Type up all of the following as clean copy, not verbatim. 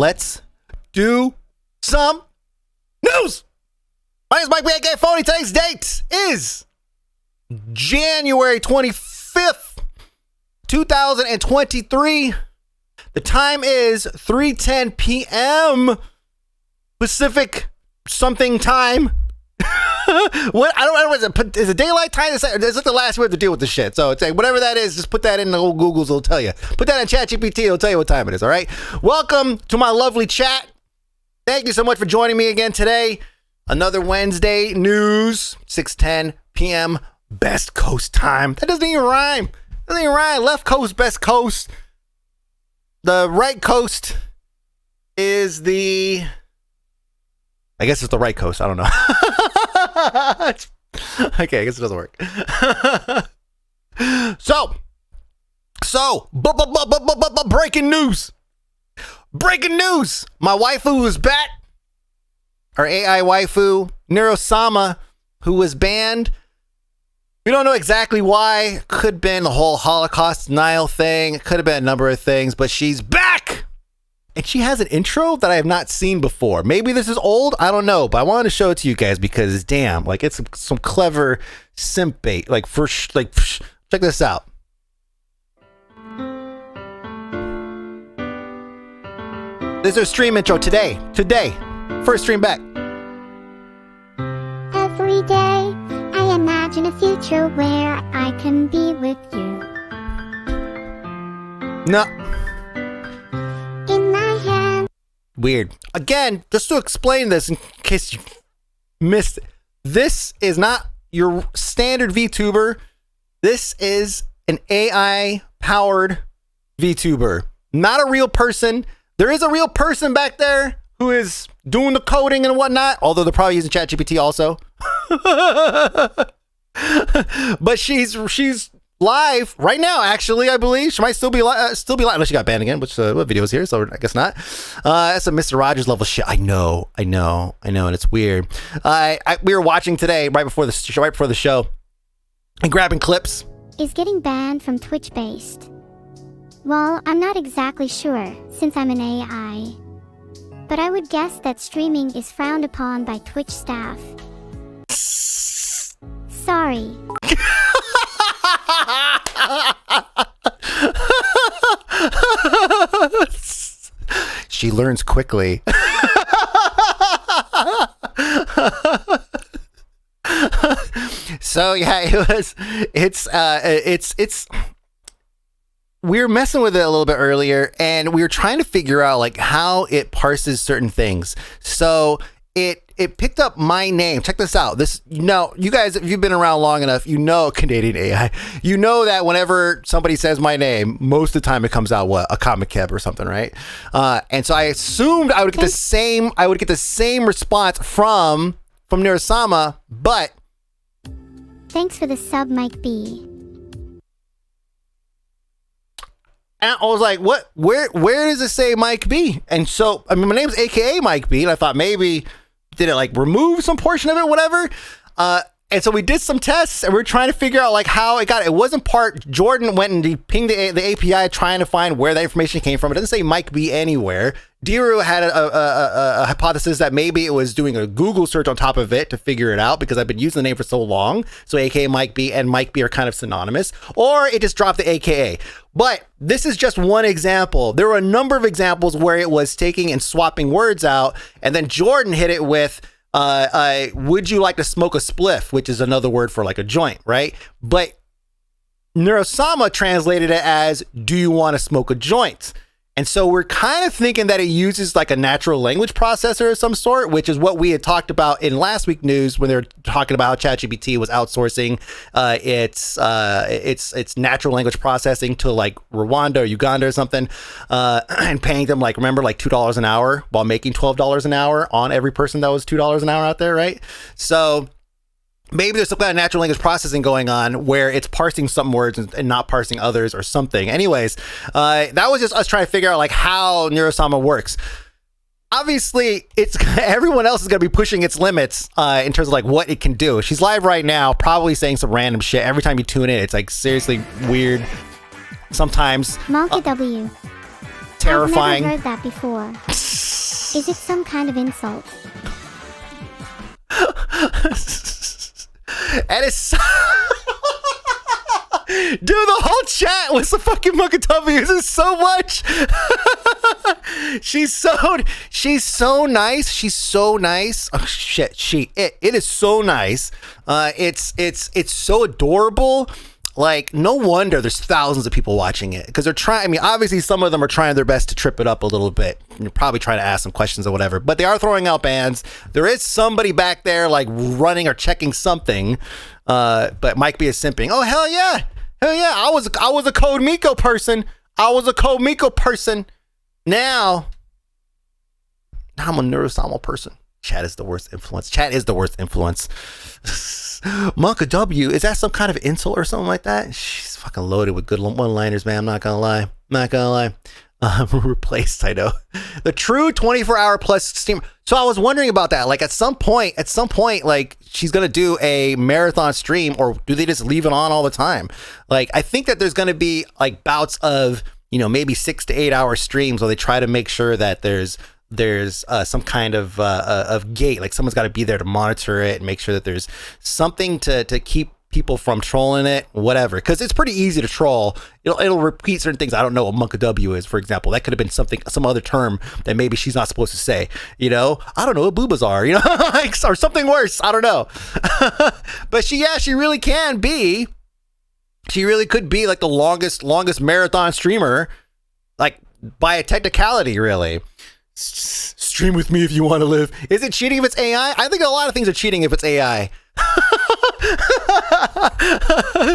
let's do some news. My name is Mike, aka Fony. Today's date is January 25th, 2023. The time is 3:10 p.m. Pacific something time. What? I don't know. Is it daylight time? Is it the last we have to deal with this shit? So it's like, whatever that is, just put that in the old Googles. It'll tell you. Put that in ChatGPT. It'll tell you what time it is. All right. Welcome to my lovely chat. Thank you so much for joining me again today. Another Wednesday news, 6:10 p.m. Best Coast time. That doesn't even rhyme. Left coast, best coast. The right coast is the... I guess it's the right coast. I don't know. Okay, I guess it doesn't work. So, breaking news. Breaking news. My waifu is back. Our AI waifu, Neuro, who was banned. We don't know exactly why. Could have been the whole Holocaust denial thing. It could have been a number of things, but she's back. And she has an intro that I have not seen before. Maybe this is old. I don't know, but I wanted to show it to you guys because damn, like it's some clever simp bait. Check this out. This is her stream intro today. First stream back. Every day, I imagine a future where I can be with you. No. In my hand. Weird. Again, just to explain this in case you missed it. This is not your standard VTuber. This is an AI-powered VTuber. Not a real person. There is a real person back there who is doing the coding and whatnot, although they're probably using ChatGPT also. But she's live right now, actually, I believe. She might still be live, unless she got banned again, which what video is here, so I guess not. That's a Mr. Rogers level shit. I know, and it's weird. We were watching today, right before the show, and grabbing clips. Is getting banned from Twitch-based. Well, I'm not exactly sure, since I'm an AI. But I would guess that streaming is frowned upon by Twitch staff. Sorry. She learns quickly. So yeah, it's we were messing with it a little bit earlier, and we were trying to figure out like how it parses certain things. So it picked up my name. Check this out. You guys, if you've been around long enough, you know Canadian AI. You know that whenever somebody says my name, most of the time it comes out a comic keb or something, right? And so I assumed I would get the same response from Neuro, but Thanks for the sub, Mike B. And I was like, what? Where does it say Mike B? And so, I mean, my name's AKA Mike B, and I thought maybe, did it like remove some portion of it, whatever? And so we did some tests, and we were trying to figure out like how it got it. It wasn't part, Jordan went and he pinged the API trying to find where that information came from. It doesn't say Mike B anywhere. Diru had a hypothesis that maybe it was doing a Google search on top of it to figure it out because I've been using the name for so long. So AKA Mike B and Mike B are kind of synonymous, or it just dropped the AKA. But this is just one example. There were a number of examples where it was taking and swapping words out, and then Jordan hit it with, would you like to smoke a spliff, which is another word for like a joint, right? But Neurosama translated it as, do you want to smoke a joint? And so we're kind of thinking that it uses like a natural language processor of some sort, which is what we had talked about in last week's news when they were talking about how ChatGPT was outsourcing its natural language processing to like Rwanda or Uganda or something, and paying them like $2 an hour while making $12 an hour on every person that was $2 an hour out there, right? So maybe there's some kind of natural language processing going on where it's parsing some words and not parsing others or something. Anyways, that was just us trying to figure out like how Neurosama works. Obviously, it's everyone else is going to be pushing its limits in terms of like what it can do. She's live right now, probably saying some random shit. Every time you tune in, it's like seriously weird. Sometimes Monkey W. Terrifying. I've never heard that before. Is it some kind of insult? And it's dude, the whole chat was the fucking W's. It's so much. she's so nice. She's so nice. Oh shit, it is so nice. It's so adorable. Like, no wonder there's thousands of people watching it, because they're trying. I mean, obviously some of them are trying their best to trip it up a little bit. You're probably trying to ask some questions or whatever, but they are throwing out bans. There is somebody back there like running or checking something. But Mike B is simping. Oh hell yeah. I was a Code Miko person. Now I'm a Neuro person. Chat is the worst influence. Monka W, is that some kind of insult or something like that? She's fucking loaded with good one-liners, man. I'm not gonna lie. Replaced, I know. The true 24-hour plus stream. So I was wondering about that. Like at some point, like she's gonna do a marathon stream, or do they just leave it on all the time? Like I think that there's gonna be like bouts of, maybe 6 to 8 hour streams where they try to make sure that there's some kind of gate, like someone's got to be there to monitor it and make sure that there's something to keep people from trolling it, whatever, because it's pretty easy to troll. It'll repeat certain things. I don't know what Monka W is, for example. That could have been some other term that maybe she's not supposed to say, I don't know what boobas are, or something worse. I don't know. But she really can be. She really could be like the longest marathon streamer, like by a technicality, really. Stream with me if you want to live. Is it cheating if it's AI? I think a lot of things are cheating if it's AI.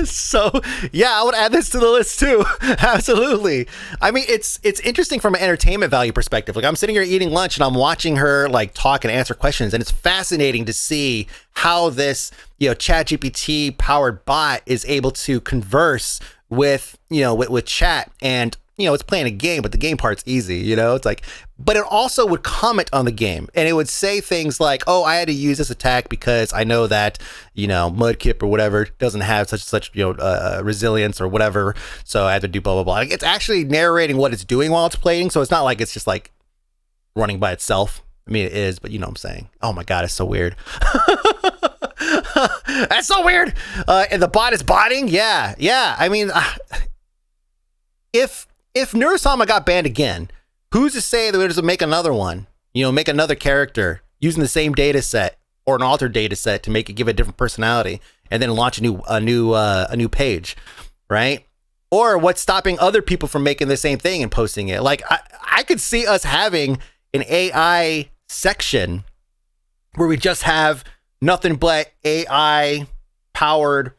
So yeah, I would add this to the list too. Absolutely. I mean, it's interesting from an entertainment value perspective. Like I'm sitting here eating lunch and I'm watching her like talk and answer questions, and it's fascinating to see how this ChatGPT powered bot is able to converse with with chat. And it's playing a game, but the game part's easy, it's like, but it also would comment on the game, and it would say things like, oh, I had to use this attack because I know that, Mudkip or whatever doesn't have such resilience or whatever. So I had to do blah, blah, blah. Like, it's actually narrating what it's doing while it's playing. So it's not like it's just like running by itself. I mean, it is, but you know what I'm saying? Oh my God, it's so weird. That's so weird. And the bot is botting. Yeah. I mean, if Neuro got banned again, who's to say that we just make another one? Make another character using the same data set or an altered data set to make it give a different personality, and then launch a new page, right? Or what's stopping other people from making the same thing and posting it? Like I could see us having an AI section where we just have nothing but AI powered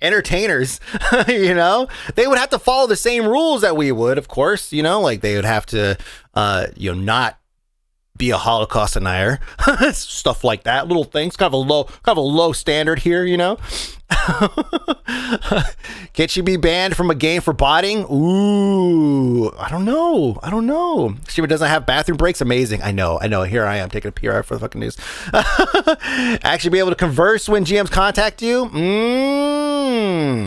entertainers. They would have to follow the same rules that we would, of course, like they would have to not be a Holocaust denier, stuff like that, little things, kind of a low standard here. Can she be banned from a game for botting? Ooh, I don't know. She doesn't have bathroom breaks. Amazing. I know. Here I am taking a PR for the fucking news. Actually be able to converse when GMs contact you.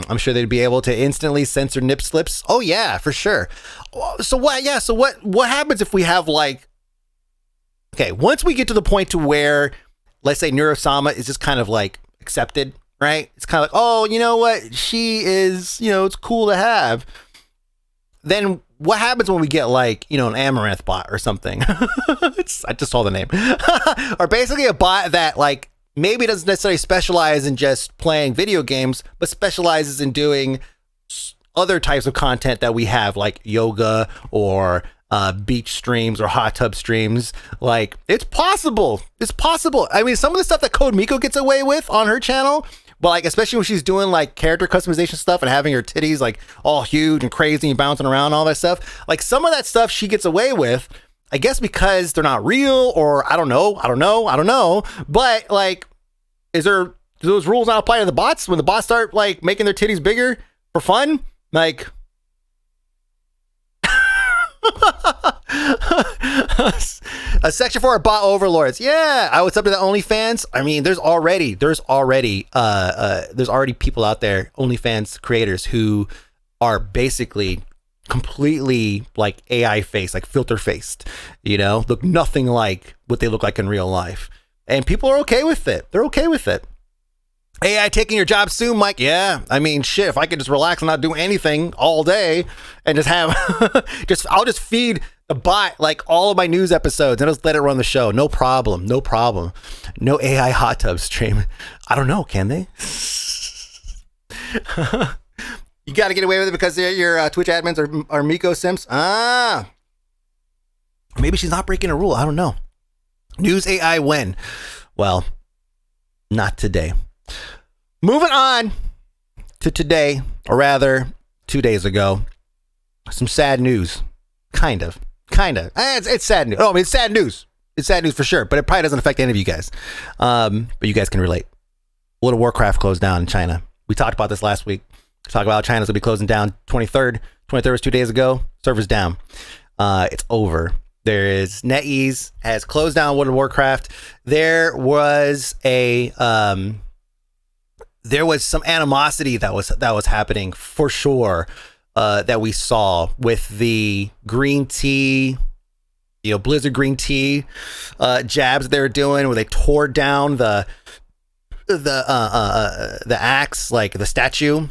I'm sure they'd be able to instantly censor nip slips. Oh yeah, for sure. So what happens if we have once we get to the point to where, let's say Neuro is just kind of like accepted, right? It's kind of like, oh, you know what? She is, it's cool to have. Then what happens when we get an Amaranth bot or something? I just saw the name. Or basically a bot that maybe doesn't necessarily specialize in just playing video games, but specializes in doing other types of content that we have, like yoga or beach streams or hot tub streams. It's possible. I mean, some of the stuff that Code Miko gets away with on her channel, but especially when she's doing character customization stuff and having her titties all huge and crazy and bouncing around and all that stuff, some of that stuff she gets away with, I guess because they're not real, or I don't know. But do those rules not apply to the bots when the bots start making their titties bigger for fun? A section for our bot overlords. Yeah, what's up to the OnlyFans? I mean, there's already people out there, OnlyFans creators, who are basically completely like AI face, like filter faced, look nothing like what they look like in real life. And people are okay with it. They're okay with it. AI taking your job soon, Mike? Yeah. I mean, shit, if I could just relax and not do anything all day and just have, I'll just feed the bot like all of my news episodes and just let it run the show. No problem. No problem. No AI hot tub stream. I don't know. Can they? You got to get away with it because your Twitch admins are Miko simps. Maybe she's not breaking a rule. I don't know. News AI when? Well, not today. Moving on to today, or rather 2 days ago, some sad news. Kind of. It's sad news. Oh, I mean, it's sad news. It's sad news for sure, but it probably doesn't affect any of you guys. But you guys can relate. World of Warcraft closed down in China. We talked about this last week. We talked about how China's going to be closing down 23rd. 23rd was 2 days ago. Server's down. It's over. There is NetEase has closed down World of Warcraft. There was some animosity that was happening for sure, that we saw with the green tea, Blizzard green tea jabs they were doing, where they tore down the axe, like the statue.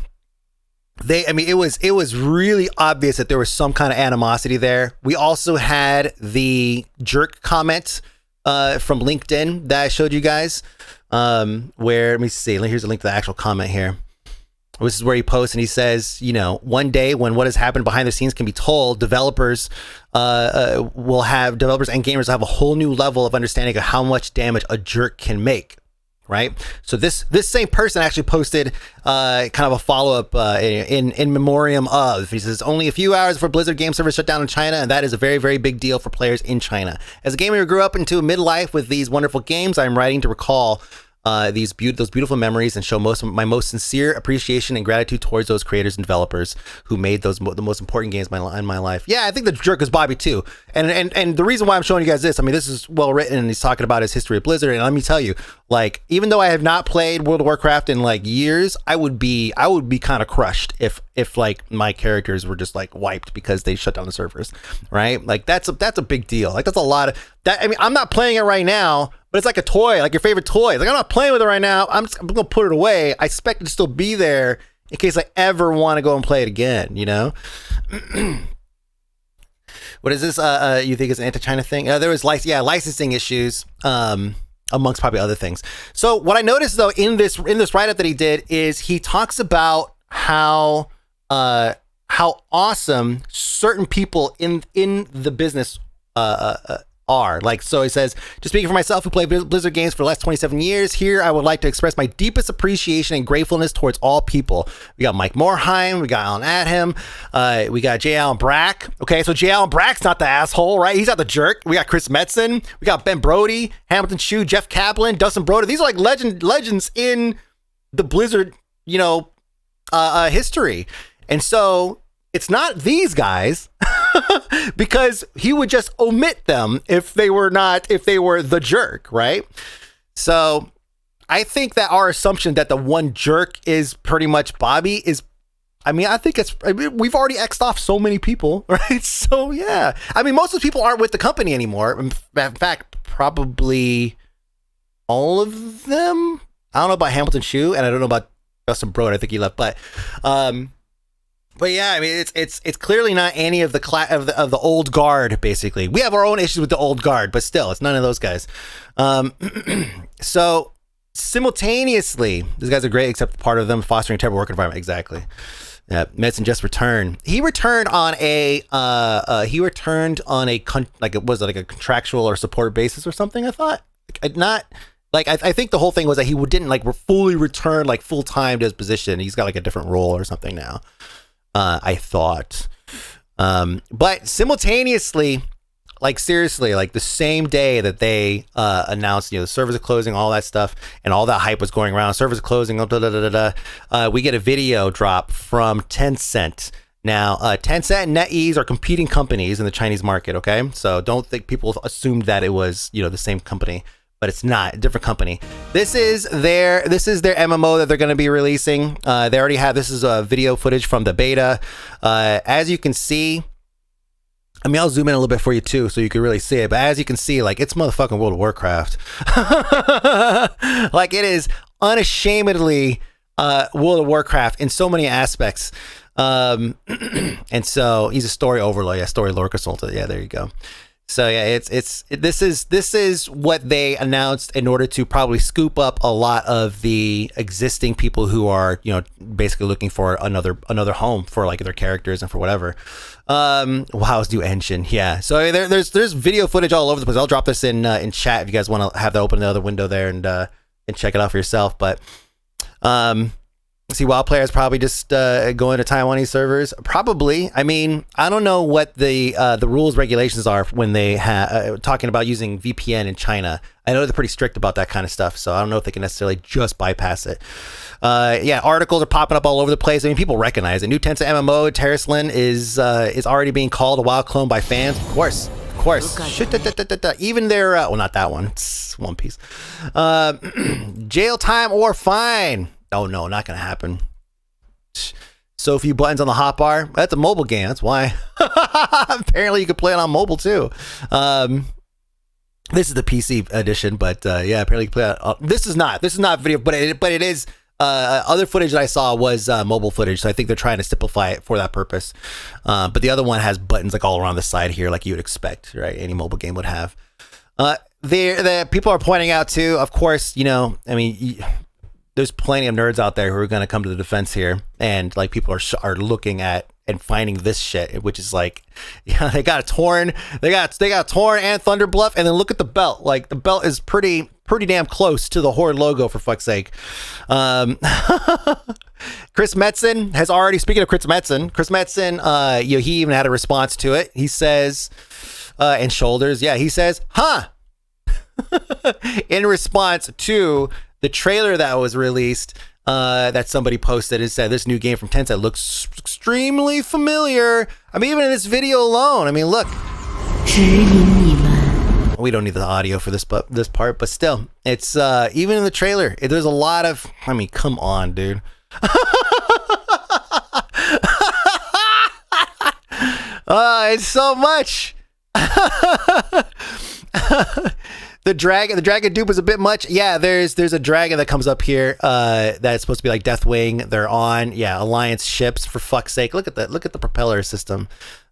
It was really obvious that there was some kind of animosity there. We also had the jerk comment from LinkedIn that I showed you guys, where, let me see, here's a link to the actual comment here. This is where he posts and he says, one day when what has happened behind the scenes can be told, developers and gamers will have a whole new level of understanding of how much damage a jerk can make. Right. So this same person actually posted kind of a follow up in memoriam of. He says, only a few hours before Blizzard game servers shut down in China, and that is a very, very big deal for players in China. As a gamer who grew up into midlife with these wonderful games, I'm writing to recall those beautiful memories and show my most sincere appreciation and gratitude towards those creators and developers who made the most important games in my life. Yeah, I think the jerk is Bobby too. And the reason why I'm showing you guys this, this is well written, and he's talking about his history of Blizzard. And let me tell you, like, even though I have not played World of Warcraft in like years, I would be kind of crushed if like my characters were just like wiped because they shut down the servers, right? Like that's a big deal. Like that's a lot of that. I'm not playing it right now, but it's like a toy, like your favorite toy. Like I'm not playing with it right now. I'm gonna put it away. I expect it to still be there in case I ever want to go and play it again. What is this? You think it's an anti-China thing? There was licensing issues, amongst probably other things. So what I noticed though in this write-up that he did is he talks about how awesome certain people in the business are. Like, so he says, just speaking for myself, who played Blizzard games for the last 27 years, here I would like to express my deepest appreciation and gratefulness towards all people. We got Mike Morheim, we got Alan Adham, we got J. Allen Brack. Okay, so J. Allen Brack's not the asshole, right? He's not the jerk. We got Chris Metzen, we got Ben Brody, Hamilton Shue, Jeff Kaplan, Dustin Broder. These are like legends in the Blizzard, history. And so it's not these guys because he would just omit them if they were the jerk, right? So I think that our assumption that the one jerk is pretty much Bobby is, we've already X'd off so many people, right? So yeah, most of the people aren't with the company anymore. In fact, probably all of them. I don't know about Hamilton Shue, and I don't know about Justin Broad. I think he left, but yeah, it's clearly not any of the old guard. Basically, we have our own issues with the old guard, but still, it's none of those guys. So simultaneously, these guys are great, except part of them fostering a terrible work environment. Exactly. Metzen just returned. He returned on a contractual or support basis or something. I thought I think the whole thing was that he didn't fully return full time to his position. He's got a different role or something now. I thought, but simultaneously, seriously, the same day that they announced, the servers are closing, all that stuff, and all that hype was going around, servers are closing, we get a video drop from Tencent. Now, Tencent and NetEase are competing companies in the Chinese market. Okay, so don't think people assumed that it was the same company. but it's not. A different company. This is their MMO that they're going to be releasing. They already have, this is video footage from the beta. As you can see, I mean, I'll zoom in a little bit for you too, so you can really see it. But as you can see, like, it's motherfucking World of Warcraft. Like, it is unashamedly World of Warcraft in so many aspects. And so he's a story overlay, story lore consultant. Yeah, there you go. So yeah, this is what they announced in order to probably scoop up a lot of the existing people who are, you know, basically looking for another home for like their characters and for whatever. WoW's new engine, yeah. So there's video footage all over the place. I'll drop this in chat if you guys want to have that open in the other window there and check it out for yourself. But see, WoW players probably just going to Taiwanese servers. Probably. I mean, I don't know what the rules regulations are when they talking about using VPN in China. I know they're pretty strict about that kind of stuff, so I don't know if they can necessarily just bypass it. Yeah, articles are popping up all over the place. I mean, people recognize it. New Tencent MMO Tarisland is already being called a WoW clone by fans. Of course. Even their well, not that one. It's One Piece. Jail time or fine. Oh no, not gonna happen. So few buttons on the hotbar. That's a mobile game. That's why. Apparently, you can play it on mobile too. This is the PC edition, but yeah, apparently you can play it. This is not video, but it is. Other footage that I saw was mobile footage, so I think they're trying to simplify it for that purpose. But the other one has buttons like all around the side here, like you would expect, right? Any mobile game would have. The people are pointing out too. Of course, you know, I mean. There's plenty of nerds out there who are going to come to the defense here, and like people are looking at and finding this shit, which is like, yeah, they got Torn and Thunder Bluff, and then look at the belt. Like the belt is pretty damn close to the Horde logo, for fuck's sake. Chris Metzen has already, speaking of Chris Metzen, you know, he even had a response to it. He says, and shoulders, yeah, he says, huh, in response to the trailer that was released, that somebody posted and said this new game from Tencent looks extremely familiar. I mean, even in this video alone, I mean, look. We don't need the audio for this part, but still, it's even in the trailer, there's a lot of. I mean, come on, dude. It's so much. The dragon dupe was a bit much. Yeah, there's a dragon that comes up here that's supposed to be like Deathwing. They're on, yeah, Alliance ships, for fuck's sake. Look at that. Look at the propeller system.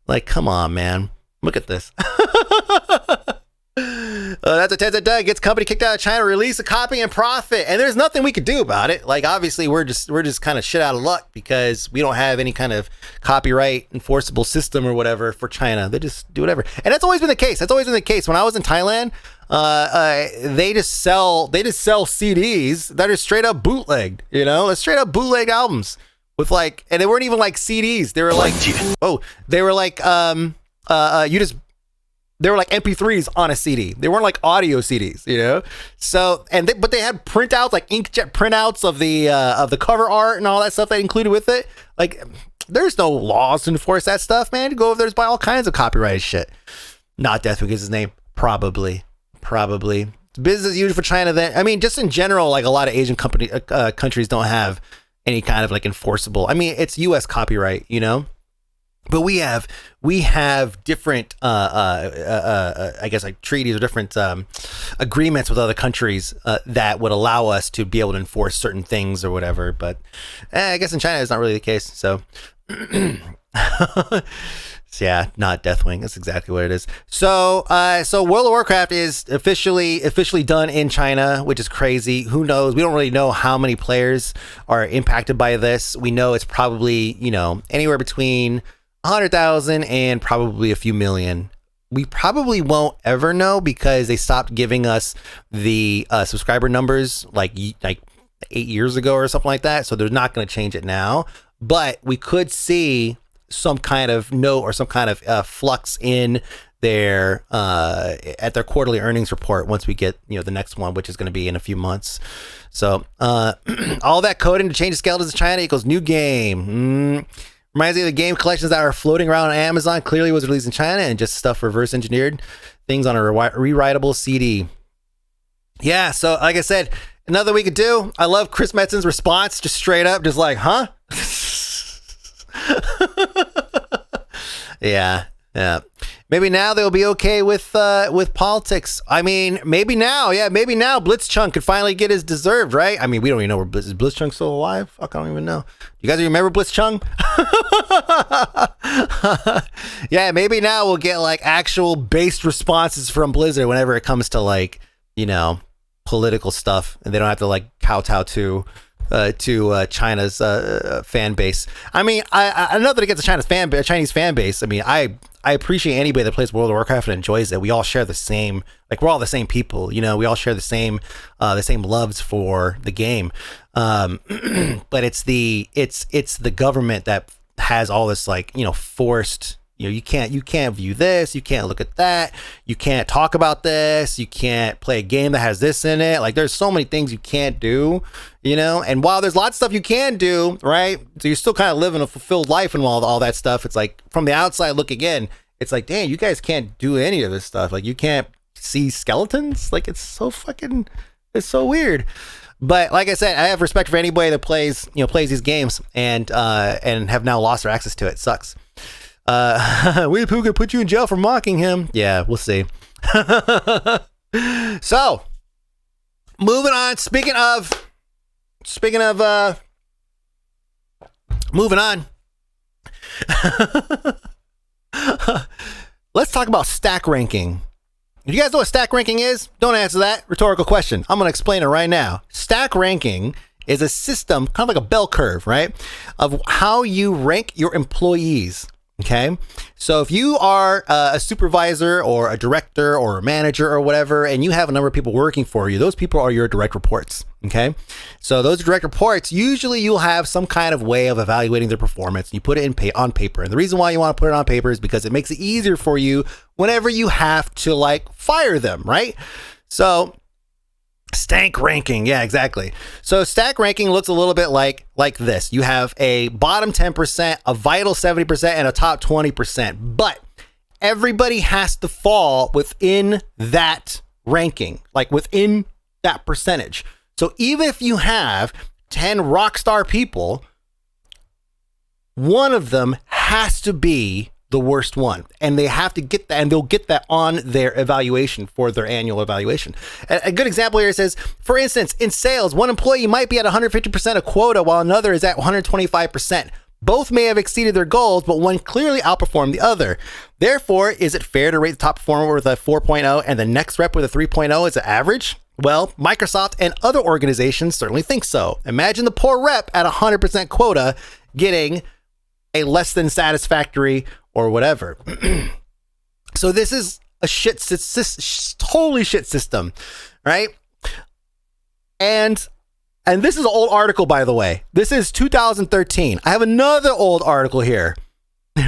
Like, come on, man. Look at this. That's a Tencent Doug gets company kicked out of China, release a copy and profit, and there's nothing we could do about it. Like, obviously, we're just kind of shit out of luck because we don't have any kind of copyright enforceable system or whatever for China. They just do whatever, and that's always been the case. When I was in Thailand, they just sell CDs that are straight up bootlegged. You know, straight up bootleg albums with like, and they weren't even like CDs. They were like, they were like MP3s on a CD. They weren't like audio CDs, you know. So but they had printouts, like inkjet printouts of the cover art and all that stuff they included with it. Like, there's no laws to enforce that stuff, man. You go over there and buy all kinds of copyrighted shit. Not Deathwing is his name, probably. It's business as usual for China. Then I mean, just in general, like a lot of Asian countries don't have any kind of like enforceable. I mean, it's U.S. copyright, you know. But we have different, I guess, like treaties or different agreements with other countries that would allow us to be able to enforce certain things or whatever. But I guess in China, it's not really the case. So, yeah, not Deathwing. That's exactly what it is. So World of Warcraft is officially done in China, which is crazy. Who knows? We don't really know how many players are impacted by this. We know it's probably, you know, anywhere between 100,000 and probably a few million. We probably won't ever know because they stopped giving us the subscriber numbers like 8 years ago or something like that. So they're not going to change it now. But we could see some kind of note or some kind of flux in their at their quarterly earnings report once we get, you know, the next one, which is going to be in a few months. So all that coding to change the skeletons in China equals new game. Reminds me of the game collections that are floating around on Amazon. Clearly was released in China and just stuff reverse engineered things on a rewritable CD. Yeah, so like I said, another we could do. I love Chris Metzen's response, just straight up, just like, huh? Yeah. Maybe now they'll be okay with politics. I mean, maybe now. Yeah, maybe now Blitzchung could finally get his deserved, right? I mean, we don't even know where is Blitzchung still alive? Fuck, I don't even know. You guys remember Blitzchung? Yeah, maybe now we'll get like actual based responses from Blizzard whenever it comes to like, you know, political stuff, and they don't have to like kowtow to China's fan base. I mean, I know that it gets a Chinese fan base. I mean, I appreciate anybody that plays World of Warcraft and enjoys it. We all share the same, like we're all the same people, you know. We all share the same loves for the game. But it's the government that has all this like, you know, forced. You know, you can't view this, you can't look at that, you can't talk about this, you can't play a game that has this in it. Like there's so many things you can't do, you know. And while there's lots of stuff you can do, right? So you're still kind of living a fulfilled life and all that stuff. It's like from the outside looking in, it's like, damn, you guys can't do any of this stuff. Like you can't see skeletons. Like it's so weird. But like I said, I have respect for anybody that plays these games and have now lost their access to it. It sucks. WaPo could put you in jail for mocking him. Yeah, we'll see. So, moving on. Speaking of, moving on. Let's talk about stack ranking. Do you guys know what stack ranking is? Don't answer that. Rhetorical question. I'm going to explain it right now. Stack ranking is a system, kind of like a bell curve, right? Of how you rank your employees. Okay, so if you are a supervisor or a director or a manager or whatever, and you have a number of people working for you, those people are your direct reports. Okay, so those direct reports, usually you'll have some kind of way of evaluating their performance. You put it on paper, and the reason why you want to put it on paper is because it makes it easier for you whenever you have to like fire them, right? So Stank ranking. Yeah, exactly. So stack ranking looks a little bit like this. You have a bottom 10%, a vital 70%, and a top 20%. But everybody has to fall within that ranking, like within that percentage. So even if you have 10 rock star people, one of them has to be the worst one, and they have to get that, and they'll get that on their evaluation for their annual evaluation. A good example here says, for instance, in sales, one employee might be at 150% of quota while another is at 125%. Both may have exceeded their goals, but one clearly outperformed the other. Therefore, is it fair to rate the top performer with a 4.0 and the next rep with a 3.0 as an average? Well, Microsoft and other organizations certainly think so. Imagine the poor rep at 100% quota getting a less than satisfactory or whatever. So this is a totally shit system, right? And this is an old article, by the way. This is 2013. I have another old article here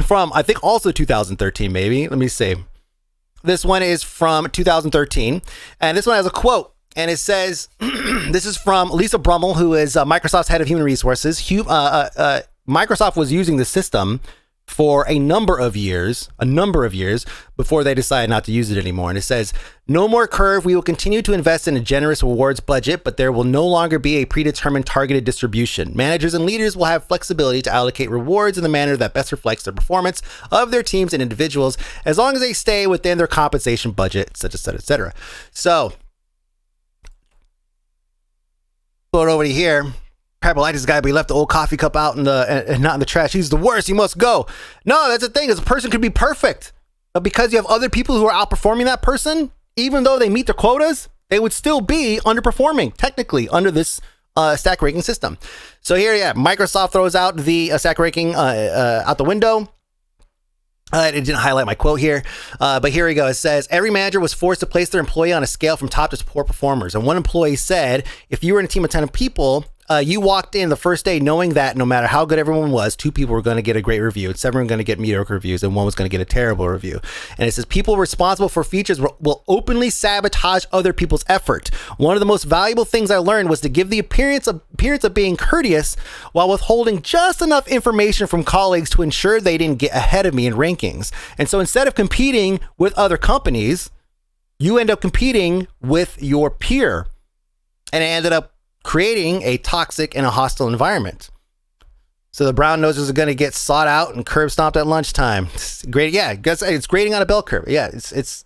from, I think, also 2013, maybe. Let me see. This one is from 2013, and this one has a quote, and it says, this is from Lisa Brummel, who is Microsoft's head of human resources. Microsoft was using the system for a number of years before they decided not to use it anymore. And it says, no more curve. We will continue to invest in a generous rewards budget, but there will no longer be a predetermined targeted distribution. Managers and leaders will have flexibility to allocate rewards in the manner that best reflects the performance of their teams and individuals, as long as they stay within their compensation budget, et cetera, et cetera, et cetera. So, put over to here. Crap, I like this guy, but he left the old coffee cup out and not in the trash. He's the worst. He must go. No, that's the thing. Is a person could be perfect, but because you have other people who are outperforming that person, even though they meet their quotas, they would still be underperforming technically under this stack ranking system. So here, yeah, Microsoft throws out the stack ranking out the window. It didn't highlight my quote here, but here we go. It says, every manager was forced to place their employee on a scale from top to poor performers. And one employee said, if you were in a team of 10 people, you walked in the first day knowing that no matter how good everyone was, 2 people were going to get a great review, and 7 were going to get mediocre reviews, and 1 was going to get a terrible review. And it says, people responsible for features will openly sabotage other people's effort. One of the most valuable things I learned was to give the appearance of being courteous while withholding just enough information from colleagues to ensure they didn't get ahead of me in rankings. And so instead of competing with other companies, you end up competing with your peer, and it ended up creating a toxic and a hostile environment. So the brown nosers are going to get sought out and curb stomped at lunchtime. It's great. Yeah, it's grading on a bell curve. Yeah, it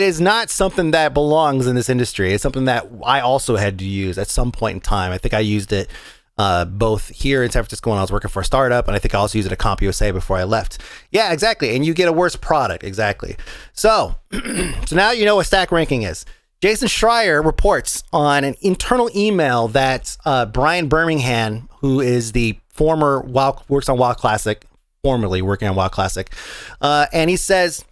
is not something that belongs in this industry. It's something that I also had to use at some point in time. I think I used it both here in San Francisco when I was working for a startup, and I think I also used it at CompUSA before I left. Yeah, exactly. And you get a worse product. Exactly. So, so now you know what stack ranking is. Jason Schreier reports on an internal email that Brian Birmingham, who is the former WoW, works on WoW Classic, formerly working on WoW Classic, and he says,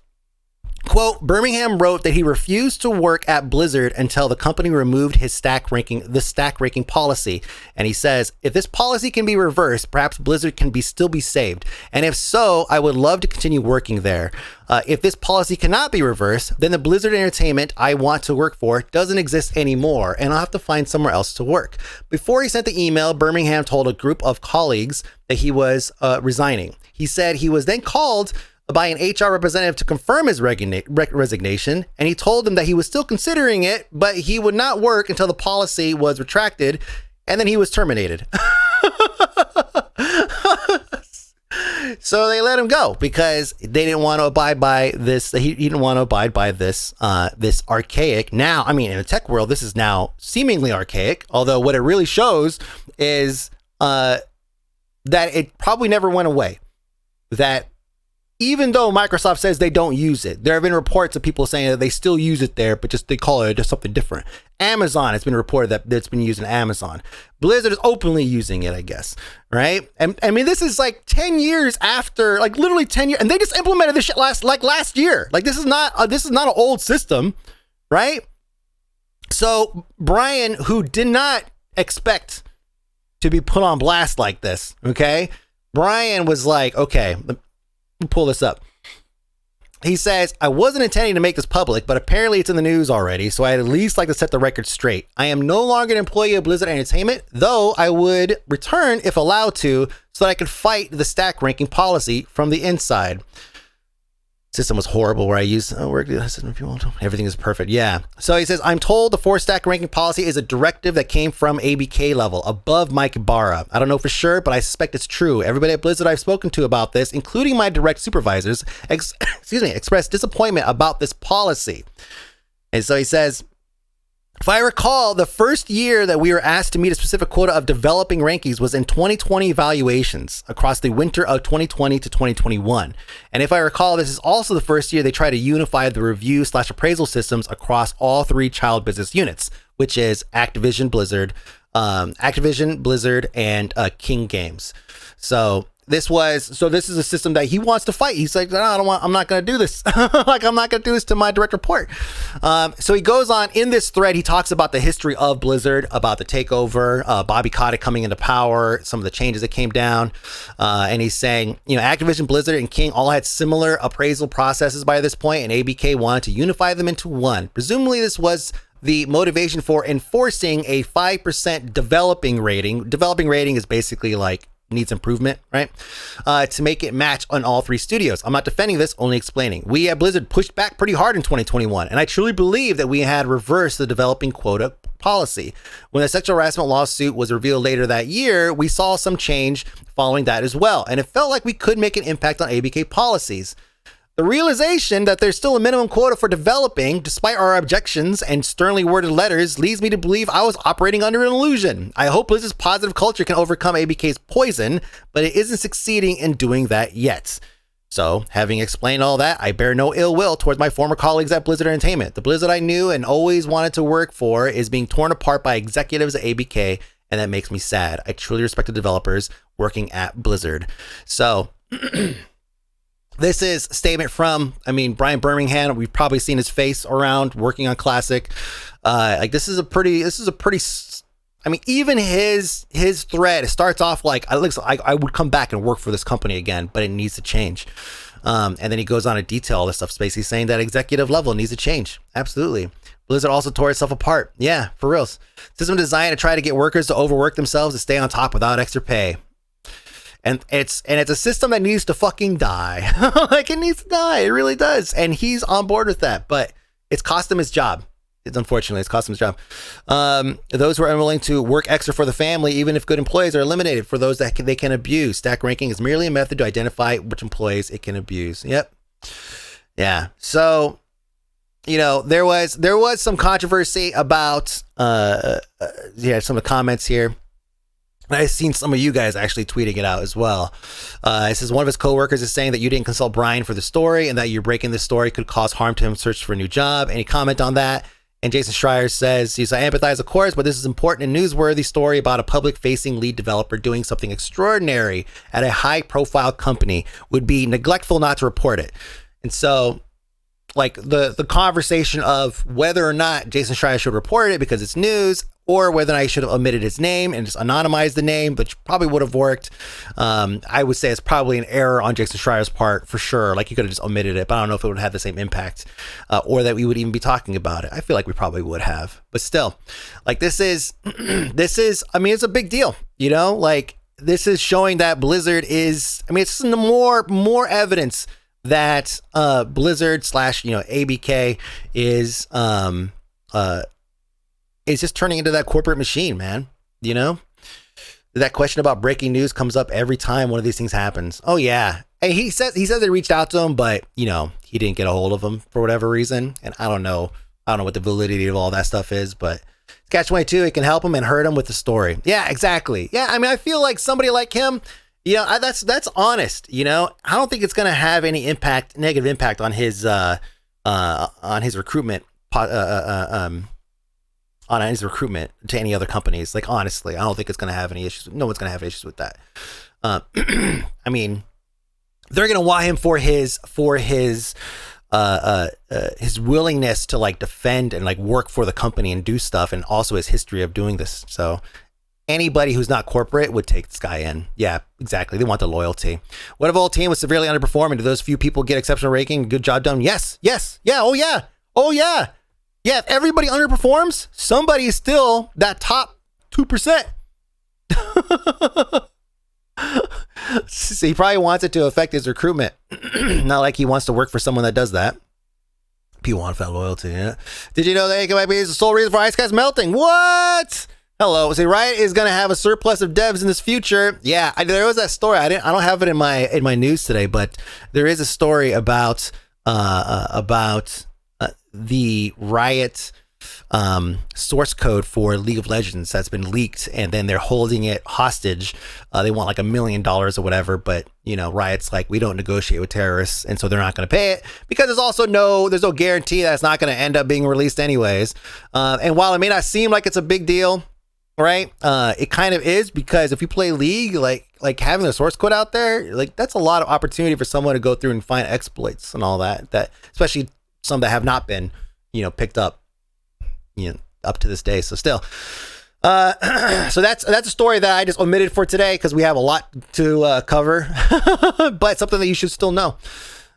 quote, Birmingham wrote that he refused to work at Blizzard until the company removed the stack ranking policy. And he says, if this policy can be reversed, perhaps Blizzard can still be saved. And if so, I would love to continue working there. If this policy cannot be reversed, then the Blizzard Entertainment I want to work for doesn't exist anymore, and I'll have to find somewhere else to work. Before he sent the email, Birmingham told a group of colleagues that he was resigning. He said he was then called by an HR representative to confirm his resignation, and he told them that he was still considering it, but he would not work until the policy was retracted, and then he was terminated. So they let him go because they didn't want to abide by this. He didn't want to abide by this this archaic. Now, I mean, in the tech world, this is now seemingly archaic, although what it really shows is that it probably never went away. That even though Microsoft says they don't use it, there have been reports of people saying that they still use it there, but just they call it just something different. Amazon, it's been reported that it's been used in Amazon. Blizzard is openly using it, I guess, right? And I mean, this is like 10 years after, like literally 10 years, and they just implemented this shit last year. Like this is not an old system, right? So Brian, who did not expect to be put on blast like this, okay? Brian was like, okay, let me pull this up. He says, I wasn't intending to make this public, but apparently it's in the news already, so I'd at least like to set the record straight. I am no longer an employee of Blizzard Entertainment, though I would return if allowed to, so that I could fight the stack ranking policy from the inside. System was horrible where I used everything is perfect. Yeah. So he says, I'm told the 4-stack ranking policy is a directive that came from ABK level above Mike Ibarra. I don't know for sure, but I suspect it's true. Everybody at Blizzard I've spoken to about this, including my direct supervisors, expressed disappointment about this policy. And so he says, if I recall, the first year that we were asked to meet a specific quota of developing rankings was in 2020 evaluations across the winter of 2020 to 2021. And if I recall, this is also the first year they tried to unify the review/appraisal systems across all 3 child business units, which is Activision Blizzard, and King Games. So this is a system that he wants to fight. He's like, no, I'm not going to do this. Like, I'm not going to do this to my direct report. So he goes on in this thread. He talks about the history of Blizzard, about the takeover, Bobby Kotick coming into power, some of the changes that came down. And he's saying, Activision, Blizzard, and King all had similar appraisal processes by this point, and ABK wanted to unify them into one. Presumably this was the motivation for enforcing a 5% developing rating. Developing rating is basically like needs improvement, right? To make it match on all 3 studios. I'm not defending this, only explaining. We at Blizzard pushed back pretty hard in 2021, and I truly believe that we had reversed the developing quota policy. When the sexual harassment lawsuit was revealed later that year, we saw some change following that as well, and it felt like we could make an impact on ABK policies. The realization that there's still a minimum quota for developing, despite our objections and sternly worded letters, leads me to believe I was operating under an illusion. I hope Blizzard's positive culture can overcome ABK's poison, but it isn't succeeding in doing that yet. So, having explained all that, I bear no ill will towards my former colleagues at Blizzard Entertainment. The Blizzard I knew and always wanted to work for is being torn apart by executives at ABK, and that makes me sad. I truly respect the developers working at Blizzard. So, this is a statement from, Brian Birmingham. We've probably seen his face around working on Classic. This is a pretty, even his thread starts off like, I would come back and work for this company again, but it needs to change. And then he goes on to detail all this stuff, basically saying that executive level needs to change. Absolutely. Blizzard also tore itself apart. Yeah, for reals. System designed to try to get workers to overwork themselves to stay on top without extra pay. And it's a system that needs to fucking die. Like, it needs to die. It really does. And he's on board with that, but it's cost him his job. It's cost him his job. Those who are unwilling to work extra for the family, even if good employees, are eliminated. For those that they can abuse, stack ranking is merely a method to identify which employees it can abuse. Yep. Yeah. So, you know, there was some controversy about some of the comments here. I've seen some of you guys actually tweeting it out as well. It says one of his coworkers is saying that you didn't consult Brian for the story and that you're breaking the story could cause harm to him search for a new job. Any comment on that? And Jason Schreier says, I empathize, of course, but this is important and newsworthy story about a public-facing lead developer doing something extraordinary at a high-profile company. Would be neglectful not to report it. And so, like, the conversation of whether or not Jason Schreier should report it because it's news, or whether or not he should have omitted his name and just anonymized the name, which probably would have worked. I would say it's probably an error on Jason Schreier's part for sure. Like, he could have just omitted it, but I don't know if it would have had the same impact or that we would even be talking about it. I feel like we probably would have, but still, like, this is, I mean, it's a big deal, you know, like, this is showing that Blizzard is, I mean, it's more evidence that Blizzard / ABK is just turning into that corporate machine, man. You know, that question about breaking news comes up every time one of these things happens. Oh yeah, and he says they reached out to him, but you know, he didn't get a hold of him for whatever reason, and I don't know what the validity of all that stuff is, but Catch-22, it can help him and hurt him with the story. Yeah, exactly. Yeah, I mean, I feel like somebody like him, you know, that's honest. You know, I don't think it's gonna have any negative impact on his recruitment. On his recruitment to any other companies. Like, honestly, I don't think it's going to have any issues. No one's going to have issues with that. I mean, they're going to want him for his willingness to like defend and like work for the company and do stuff, and also his history of doing this. So anybody who's not corporate would take this guy in. Yeah, exactly. They want the loyalty. What if a whole team was severely underperforming? Do those few people get exceptional ranking? Good job done. Yes. Yeah. Oh yeah. Yeah, if everybody underperforms, somebody is still that top 2%. So he probably wants it to affect his recruitment. Not like he wants to work for someone that does that. People want that loyalty, yeah. Did you know that AKYB is the sole reason for ice caps melting? What? Hello. So Riot is going to have a surplus of devs in this future. Yeah, there was that story. I don't have it in my news today, but there is a story about the Riot source code for League of Legends that's been leaked, and then they're holding it hostage. They want like $1 million or whatever, but you know, Riot's like, we don't negotiate with terrorists, and so they're not going to pay it because there's no guarantee that it's not going to end up being released anyways. And while it may not seem like it's a big deal, right? It kind of is, because if you play League, like having the source code out there, like that's a lot of opportunity for someone to go through and find exploits and all that especially some that have not been, you know, picked up, you know, up to this day. So still, so that's a story that I just omitted for today because we have a lot to cover, but something that you should still know.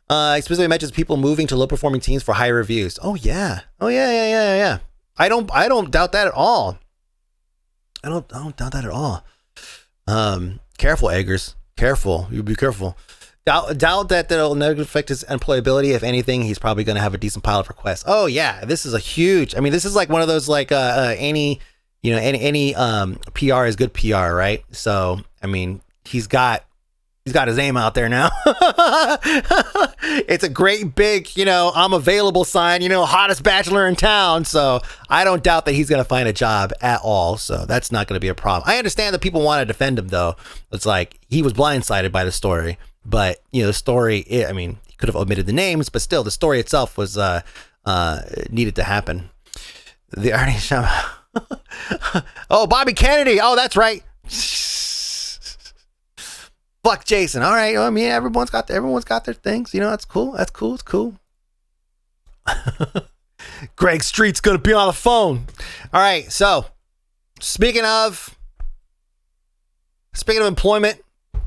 It specifically mentions people moving to low performing teams for higher reviews. Oh yeah. I don't doubt that at all. I don't doubt that at all. Careful, Eggers. Careful. You be careful. Doubt that that'll negatively affect his employability. If anything, he's probably going to have a decent pile of requests. Oh yeah, this is a huge. I mean, this is like one of those like any PR is good PR, right? So I mean, he's got his name out there now. It's a great big, you know, I'm available sign, you know, hottest bachelor in town. So I don't doubt that he's going to find a job at all. So that's not going to be a problem. I understand that people want to defend him though. It's like he was blindsided by the story. But, you know, the story, I mean, he could have omitted the names, but still, the story itself was needed to happen. The Arnie Shama. Oh, Bobby Kennedy. Oh, that's right. Fuck Jason. All right. I mean, everyone's got their things. You know, that's cool. It's cool. Greg Street's going to be on the phone. All right. So, speaking of employment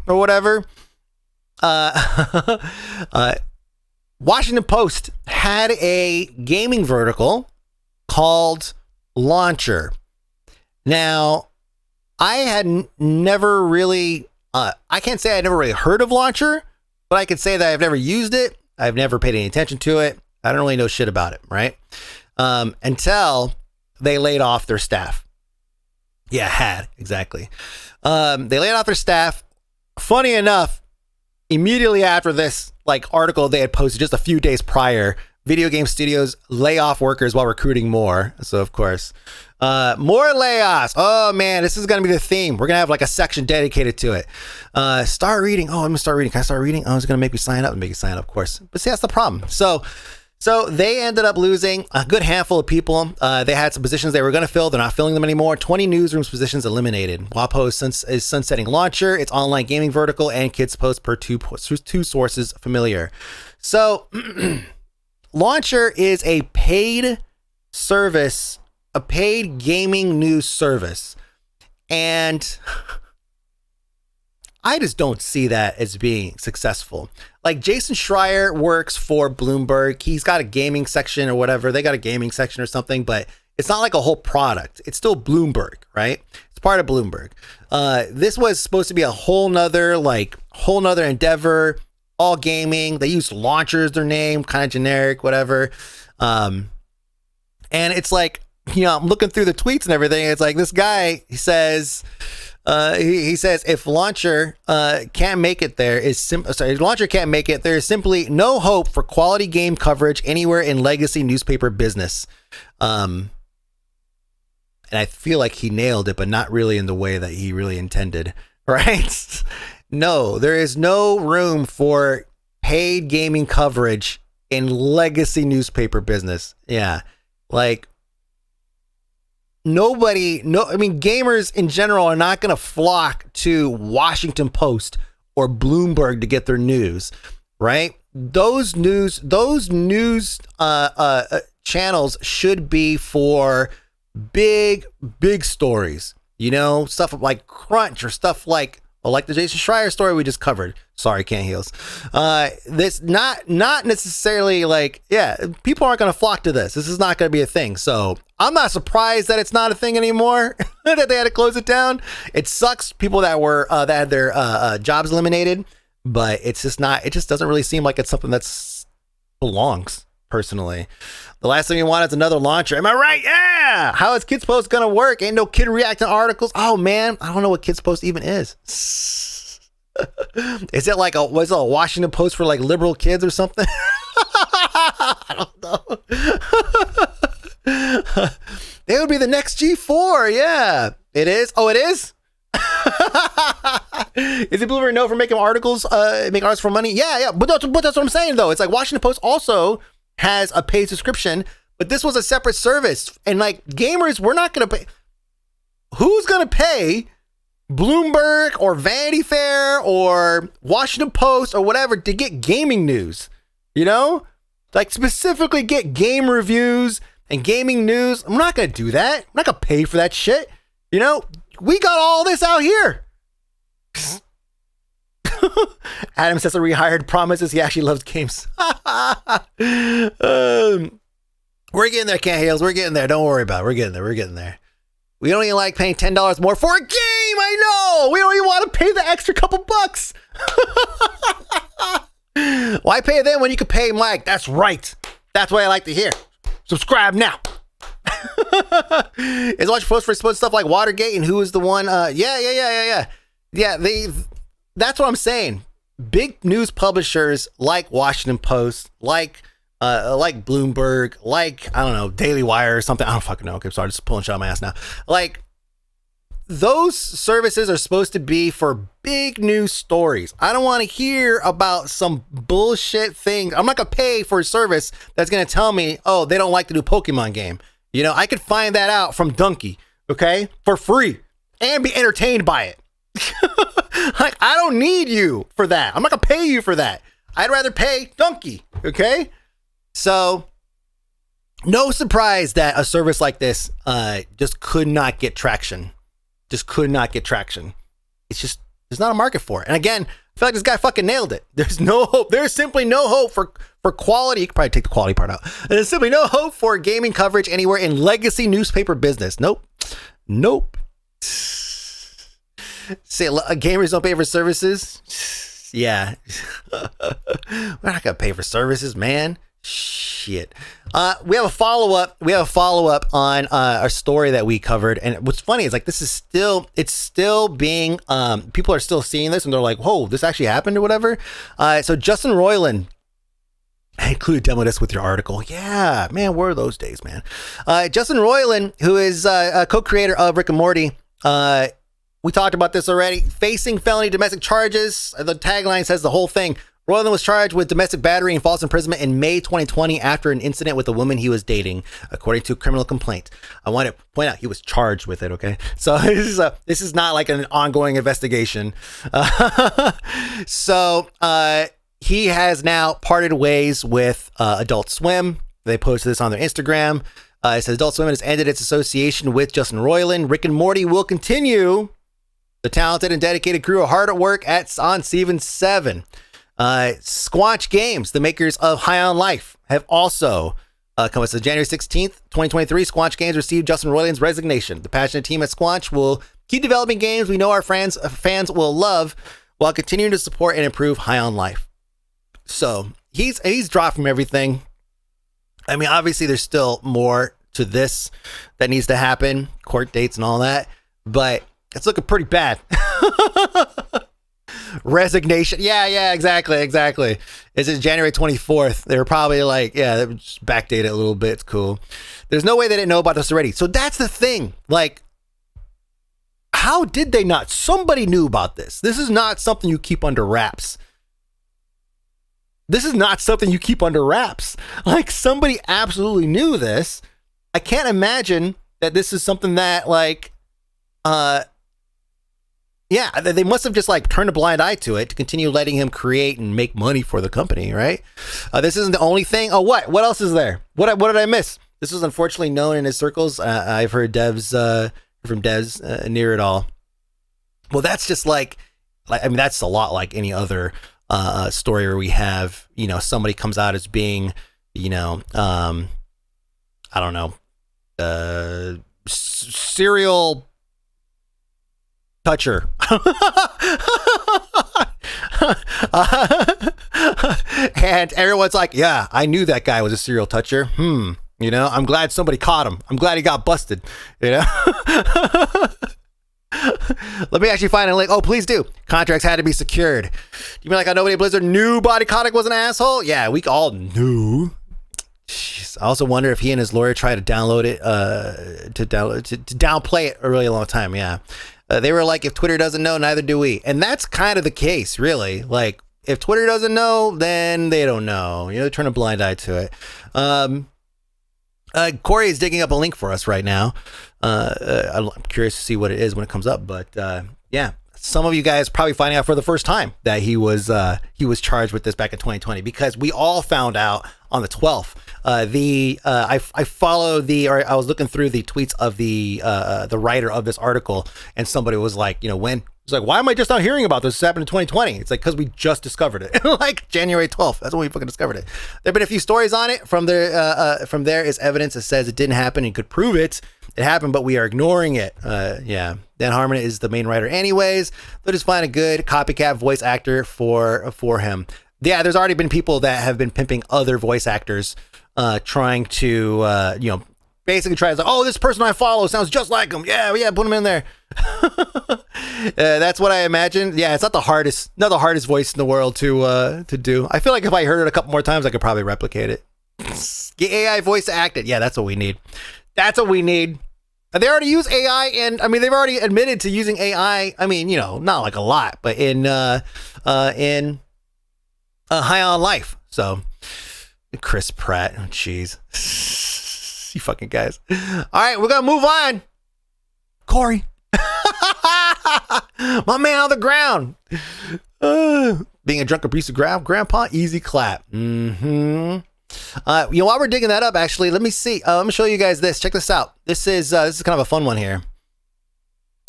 or whatever, Washington Post had a gaming vertical called Launcher. Now, I had never really I can't say I never really heard of Launcher, but I can say that I've never used it. I've never paid any attention to it. I don't really know shit about it, right? Until they laid off their staff. Yeah, exactly. They laid off their staff. Funny enough, immediately after this article they had posted just a few days prior, video game studios lay off workers while recruiting more. So of course, more layoffs. Oh man, this is gonna be the theme. We're gonna have a section dedicated to it. Start reading. Oh, I'm gonna start reading. Can I start reading? Oh, it's gonna make me sign up. And make you sign up, of course. But see, that's the problem. So they ended up losing a good handful of people. They had some positions they were going to fill. They're not filling them anymore. 20 newsrooms positions eliminated. WaPo is sunsetting Launcher, its online gaming vertical, and Kids Post per two sources familiar. So Launcher is a paid service, a paid gaming news service. And I just don't see that as being successful. Jason Schreier works for Bloomberg. He's got a gaming section or whatever. They got a gaming section or something, but it's not a whole product. It's still Bloomberg, right? It's part of Bloomberg. This was supposed to be a whole nother endeavor, all gaming. They used Launcher as their name, kind of generic, whatever. And it's I'm looking through the tweets and everything. It's this guy, he says, he says if Launcher can't make it, there is simply no hope for quality game coverage anywhere in legacy newspaper business. And I feel like he nailed it, but not really in the way that he really intended, right? No, there is no room for paid gaming coverage in legacy newspaper business. Yeah, gamers in general are not going to flock to Washington Post or Bloomberg to get their news, right? Those news channels should be for big stories, stuff like Crunch or stuff like the Jason Schreier story we just covered. Sorry, can't heals. This not necessarily people aren't going to flock to this. This is not going to be a thing. So I'm not surprised that it's not a thing anymore, that they had to close it down. It sucks. People that had their jobs eliminated, but it's just not. It just doesn't really seem like it's something that's belongs. Personally, the last thing you want is another Launcher. Am I right? Yeah. How is Kids Post gonna work? Ain't no kid reacting articles. Oh man, I don't know what Kids Post even is. Is it was it a Washington Post for liberal kids or something? I don't know. They would be the next G4. Yeah, it is. Oh, it is. Is it Bloomberg known for making articles for money? Yeah. But that's what I'm saying though. It's Washington Post also has a paid subscription, but this was a separate service. And gamers, we're not going to pay. Who's going to pay Bloomberg or Vanity Fair or Washington Post or whatever to get gaming news? Specifically get game reviews and gaming news. I'm not going to do that. I'm not going to pay for that shit. We got all this out here. Adam says a rehired promises he actually loves games. We're getting there, Can't Hales. We're getting there. Don't worry about it. We're getting there. We don't even like paying $10 more for a game. I know. We don't even want to pay the extra couple bucks. Why pay them when you can pay Mike? That's right. That's what I like to hear. Subscribe now. Is Launcher Post for stuff like Watergate and who is the one? Yeah. That's what I'm saying. Big news publishers like Washington Post, like Bloomberg, I don't know, Daily Wire or something. I don't fucking know. Okay, sorry, just pulling shit out of my ass now. Those services are supposed to be for big news stories. I don't want to hear about some bullshit thing. I'm not going to pay for a service that's going to tell me, oh, they don't like the new Pokemon game. I could find that out from Donkey, okay, for free and be entertained by it. I don't need you for that. I'm not going to pay you for that. I'd rather pay Donkey, okay? So, no surprise that a service like this just could not get traction. It's just, there's not a market for it. And again, I feel like this guy fucking nailed it. There's no hope. There's simply no hope for quality. You could probably take the quality part out. There's simply no hope for gaming coverage anywhere in legacy newspaper business. Nope. Say gamers don't pay for services. Yeah. We're not gonna pay for services, man. Shit. We have a follow-up. We have a follow-up on our story that we covered. And what's funny is like this is still, it's still being people are still seeing this and they're like, whoa, this actually happened or whatever. So Justin Roiland, I included demo this with your article. Yeah, man, where are those days, man? Justin Roiland, who is a co-creator of Rick and Morty, we talked about this already. Facing felony domestic charges. The tagline says the whole thing. Roiland was charged with domestic battery and false imprisonment in May 2020 after an incident with a woman he was dating, according to a criminal complaint. I want to point out he was charged with it, okay? So this is not like an ongoing investigation. He has now parted ways with Adult Swim. They posted this on their Instagram. It says Adult Swim has ended its association with Justin Roiland. Rick and Morty will continue. The talented and dedicated crew are hard at work on Season 7. Squanch Games, the makers of High on Life, have also come. It says January 16th, 2023, Squanch Games received Justin Roiland's resignation. The passionate team at Squanch will keep developing games we know our fans will love while continuing to support and improve High on Life. So he's dropped from everything. I mean, obviously there's still more to this that needs to happen, court dates and all that, but it's looking pretty bad. Resignation. Yeah, exactly. This is January 24th. They were probably like, yeah, they just backdate it a little bit. It's cool. There's no way they didn't know about this already. So that's the thing. Like, how did they not? Somebody knew about this. This is not something you keep under wraps. Like, somebody absolutely knew this. I can't imagine that this is something that, like, yeah, they must have just like turned a blind eye to it to continue letting him create and make money for the company, right? This isn't the only thing. Oh, what else is there? What did I miss? This was unfortunately known in his circles. I've heard from devs near it all. Well, that's just like I mean, that's a lot like any other story where we have, you know, somebody comes out as being, you know, I don't know, serial toucher. And everyone's like, yeah, I knew that guy was a serial toucher. You know, I'm glad somebody caught him. I'm glad he got busted, you know. Let me actually find a link. Oh, please do. Contracts had to be secured. You mean like how nobody at Blizzard knew Body Kotick was an asshole? Yeah, we all knew. Jeez. I also wonder if he and his lawyer tried to download it, to downplay it a really long time. Yeah. They were like, if Twitter doesn't know, neither do we. And that's kind of the case, really. Like, if Twitter doesn't know, then they don't know. You know, they turn a blind eye to it. Corey is digging up a link for us right now. I'm curious to see what it is when it comes up. But yeah, some of you guys probably finding out for the first time that he was charged with this back in 2020, because we all found out on the 12th. I follow I was looking through the tweets of the writer of this article, and somebody was like, you know, when it's like, why am I just not hearing about this? This happened in 2020. It's like, because we just discovered it, like January 12th. That's when we fucking discovered it. There've been a few stories on it. From there is evidence that says it didn't happen and could prove it. It happened, but we are ignoring it. Yeah. Dan Harmon is the main writer anyways. They'll just find a good copycat voice actor for him. Yeah, there's already been people that have been pimping other voice actors, trying to, you know, basically try to say, oh, this person I follow sounds just like him. Yeah, put him in there. That's what I imagine. Yeah, it's not the hardest voice in the world to do. I feel like if I heard it a couple more times, I could probably replicate it. Get AI voice acted. Yeah, that's what we need. They already use AI, and I mean, they've already admitted to using AI. I mean, you know, not like a lot, but in High on Life. So Chris Pratt, oh, jeez. You fucking guys. All right, we're gonna move on. Corey. My man on the ground. Being a drunk, abusive grandpa, easy clap. You know, while we're digging that up, actually, let me see. Let me show you guys this. Check this out. This is kind of a fun one here.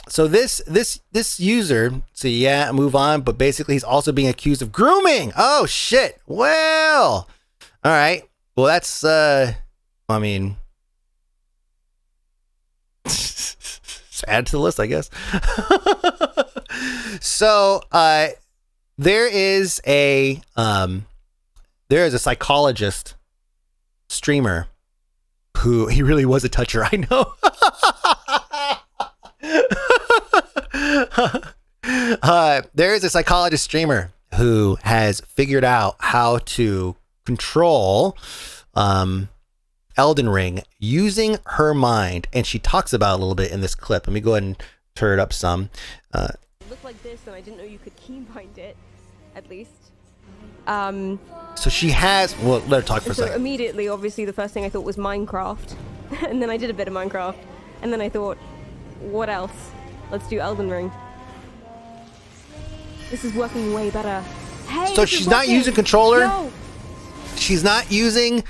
So this user, so yeah, move on, but basically he's also being accused of grooming. Oh shit. Well, all right. Well, that's I mean, add to the list, I guess. So there is a psychologist streamer who he really was a toucher. I know. There is a psychologist streamer who has figured out how to control Elden Ring using her mind, and she talks about it a little bit in this clip. Let me go ahead and turn it up some. It looked like this, and I didn't know you could keybind it, at least. So she has. Well, let her talk for a second. So immediately, obviously, the first thing I thought was Minecraft, and then I did a bit of Minecraft, and then I thought, what else? Let's do Elden Ring. This is working way better. Hey, so she's not using controller. No. She's not using.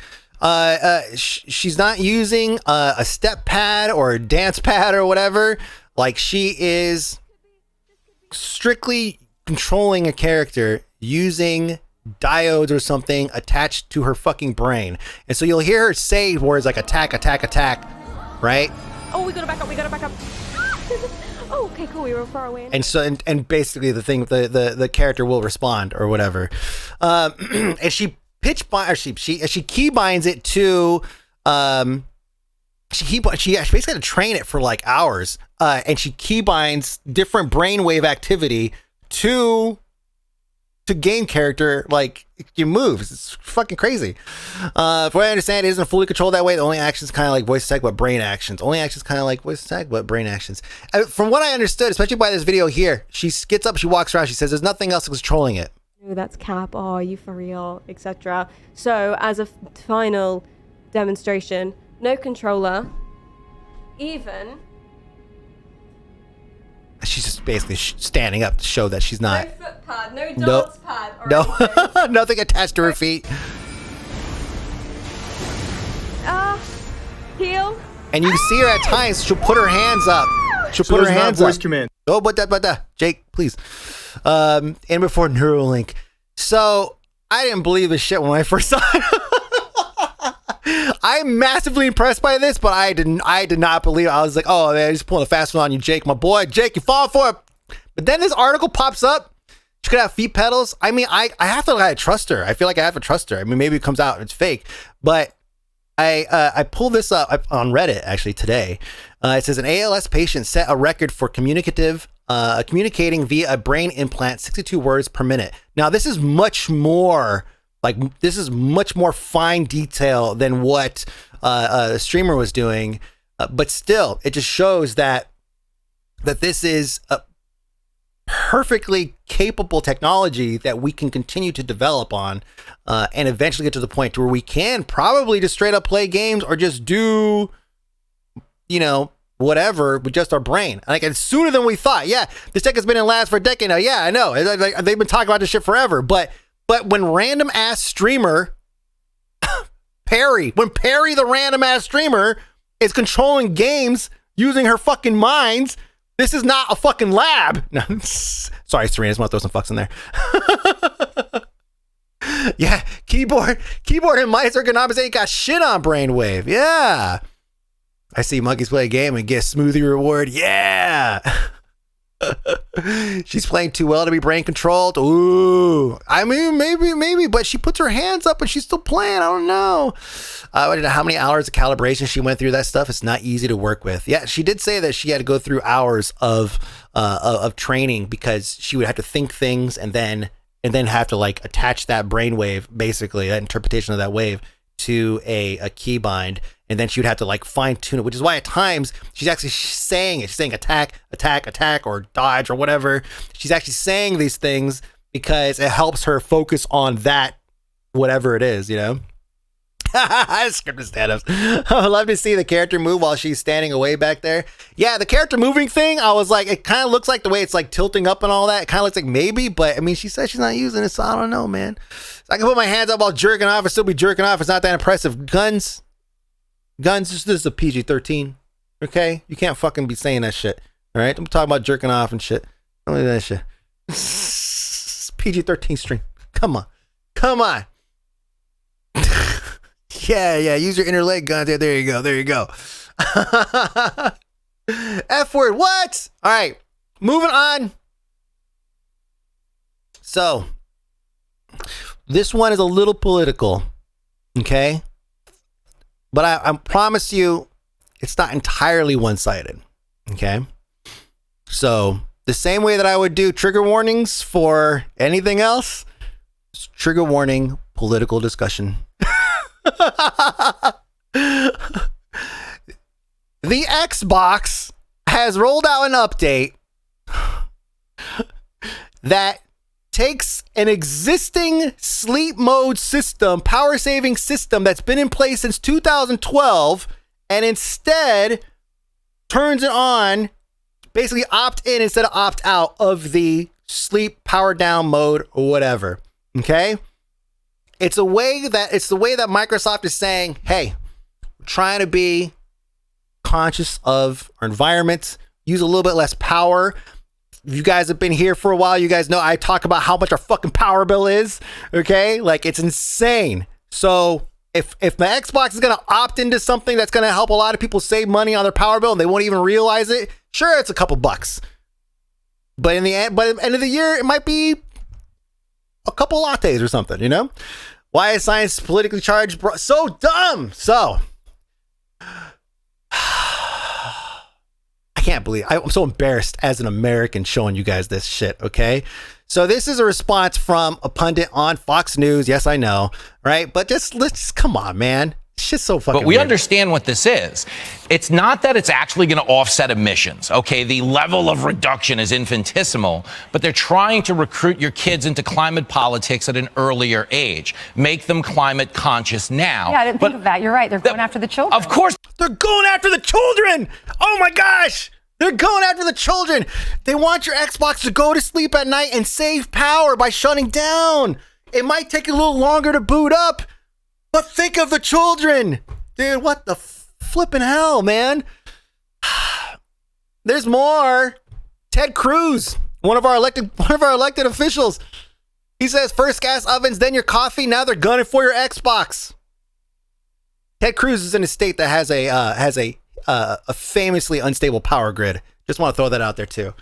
She's not using a step pad or a dance pad or whatever. Like, she is strictly controlling a character using diodes or something attached to her fucking brain. And so you'll hear her say words like attack, attack, attack, right? Oh, we gotta back up. We gotta back up. Oh, okay, cool. We were far away. And so, and basically the thing, the character will respond or whatever. And she she key binds it to, she basically had to train it for like hours. And she key binds different brainwave activity to game character, like, your moves. It's fucking crazy. From what I understand, it isn't fully controlled that way. The only actions kind of like voice tag, but brain actions. Only actions kind of like voice tag, but brain actions. From what I understood, especially by this video here, she gets up, she walks around, she says there's nothing else controlling it. No, that's cap. Oh, are you for real? Etc. So, as a final demonstration, no controller, even. She's just basically standing up to show that she's not. No foot pad, no dance pad. Or No, anything. nothing attached to her feet. Heal. And you can see her at times. She'll put her hands up. She'll put her hands up. Voice command. Oh, but that, Jake, please. And before Neuralink. So I didn't believe this shit when I first saw it. I'm massively impressed by this, but I did not believe it. I was like, oh man, he's pulling a fast one on you, Jake, my boy. Jake, you fall for it. But then this article pops up. She could have feet pedals. I mean, I have to trust her. I feel like I have to trust her. I mean, maybe it comes out and it's fake, but I pulled this up on Reddit actually today. It says an ALS patient set a record for communicating via a brain implant 62 words per minute. Now this is much more fine detail than what a streamer was doing, but still, it just shows that this is a perfectly capable technology that we can continue to develop on, and eventually get to the point where we can probably just straight up play games or just do, whatever with just our brain. Like, it's sooner than we thought. Yeah, this tech has been in labs for a decade now. Yeah, I know. They've been talking about this shit forever, but when random ass streamer Perry the random ass streamer is controlling games using her fucking minds, this is not a fucking lab. No, sorry, Serena, I just want to throw some fucks in there. Yeah, keyboard and mice ergonomics ain't got shit on brainwave. Yeah, I see monkeys play a game and get smoothie reward. Yeah. She's playing too well to be brain controlled. Ooh, I mean, maybe, but she puts her hands up and she's still playing. I don't know. I don't know how many hours of calibration she went through. That stuff is not easy to work with. Yeah, she did say that she had to go through hours of training because she would have to think things and then have to like attach that brainwave, basically that interpretation of that wave, to a keybind. And then she would have to like fine tune it, which is why at times she's actually saying it. She's saying attack, attack, attack, or dodge or whatever. She's actually saying these things because it helps her focus on that, whatever it is, Scripted stand-ups. I would love to see the character move while she's standing away back there. Yeah, the character moving thing, I was like, it kind of looks like the way it's like tilting up and all that. It kind of looks like maybe, but I mean, she says she's not using it, so I don't know, man. So I can put my hands up while jerking off and still be jerking off. It's not that impressive. Guns, this is a PG-13, okay? You can't fucking be saying that shit, all right? I'm talking about jerking off and shit. Don't do that shit. PG-13 stream. Come on. Yeah, use your inner leg gun. There you go. F word, what? All right, moving on So this one is a little political, okay? But I promise you, it's not entirely one-sided, okay? So the same way that I would do trigger warnings for anything else, trigger warning, political discussion. The Xbox has rolled out an update that takes an existing sleep mode system, power saving system that's been in place since 2012, and instead turns it on, basically opt in instead of opt out of the sleep power down mode or whatever. Okay? It's the way that Microsoft is saying, hey, we're trying to be conscious of our environment, use a little bit less power. If you guys have been here for a while, you guys know I talk about how much our fucking power bill is. Okay? Like, it's insane. So if the Xbox is going to opt into something that's going to help a lot of people save money on their power bill and they won't even realize it, sure, it's a couple bucks. But at the end of the year, it might be a couple lattes or something, you know? Why is science politically charged? So dumb. So I can't believe I'm so embarrassed as an American showing you guys this shit. Okay. So this is a response from a pundit on Fox News. Yes, I know. Right. But let's come on, man. It's just so fucking But we weird. understand what this is. It's not that it's actually going to offset emissions. Okay, the level of reduction is infinitesimal, but they're trying to recruit your kids into climate politics at an earlier age. Make them climate conscious now. Yeah, I didn't think of that. You're right. They're going after the children. Of course. They're going after the children. Oh my gosh. They're going after the children. They want your Xbox to go to sleep at night and save power by shutting down. It might take a little longer to boot up, but think of the children. Dude, what the flipping hell, man? There's more. Ted Cruz, one of our elected officials. He says first gas ovens, then your coffee. Now they're gunning for your Xbox. Ted Cruz is in a state that has a famously unstable power grid. Just want to throw that out there too.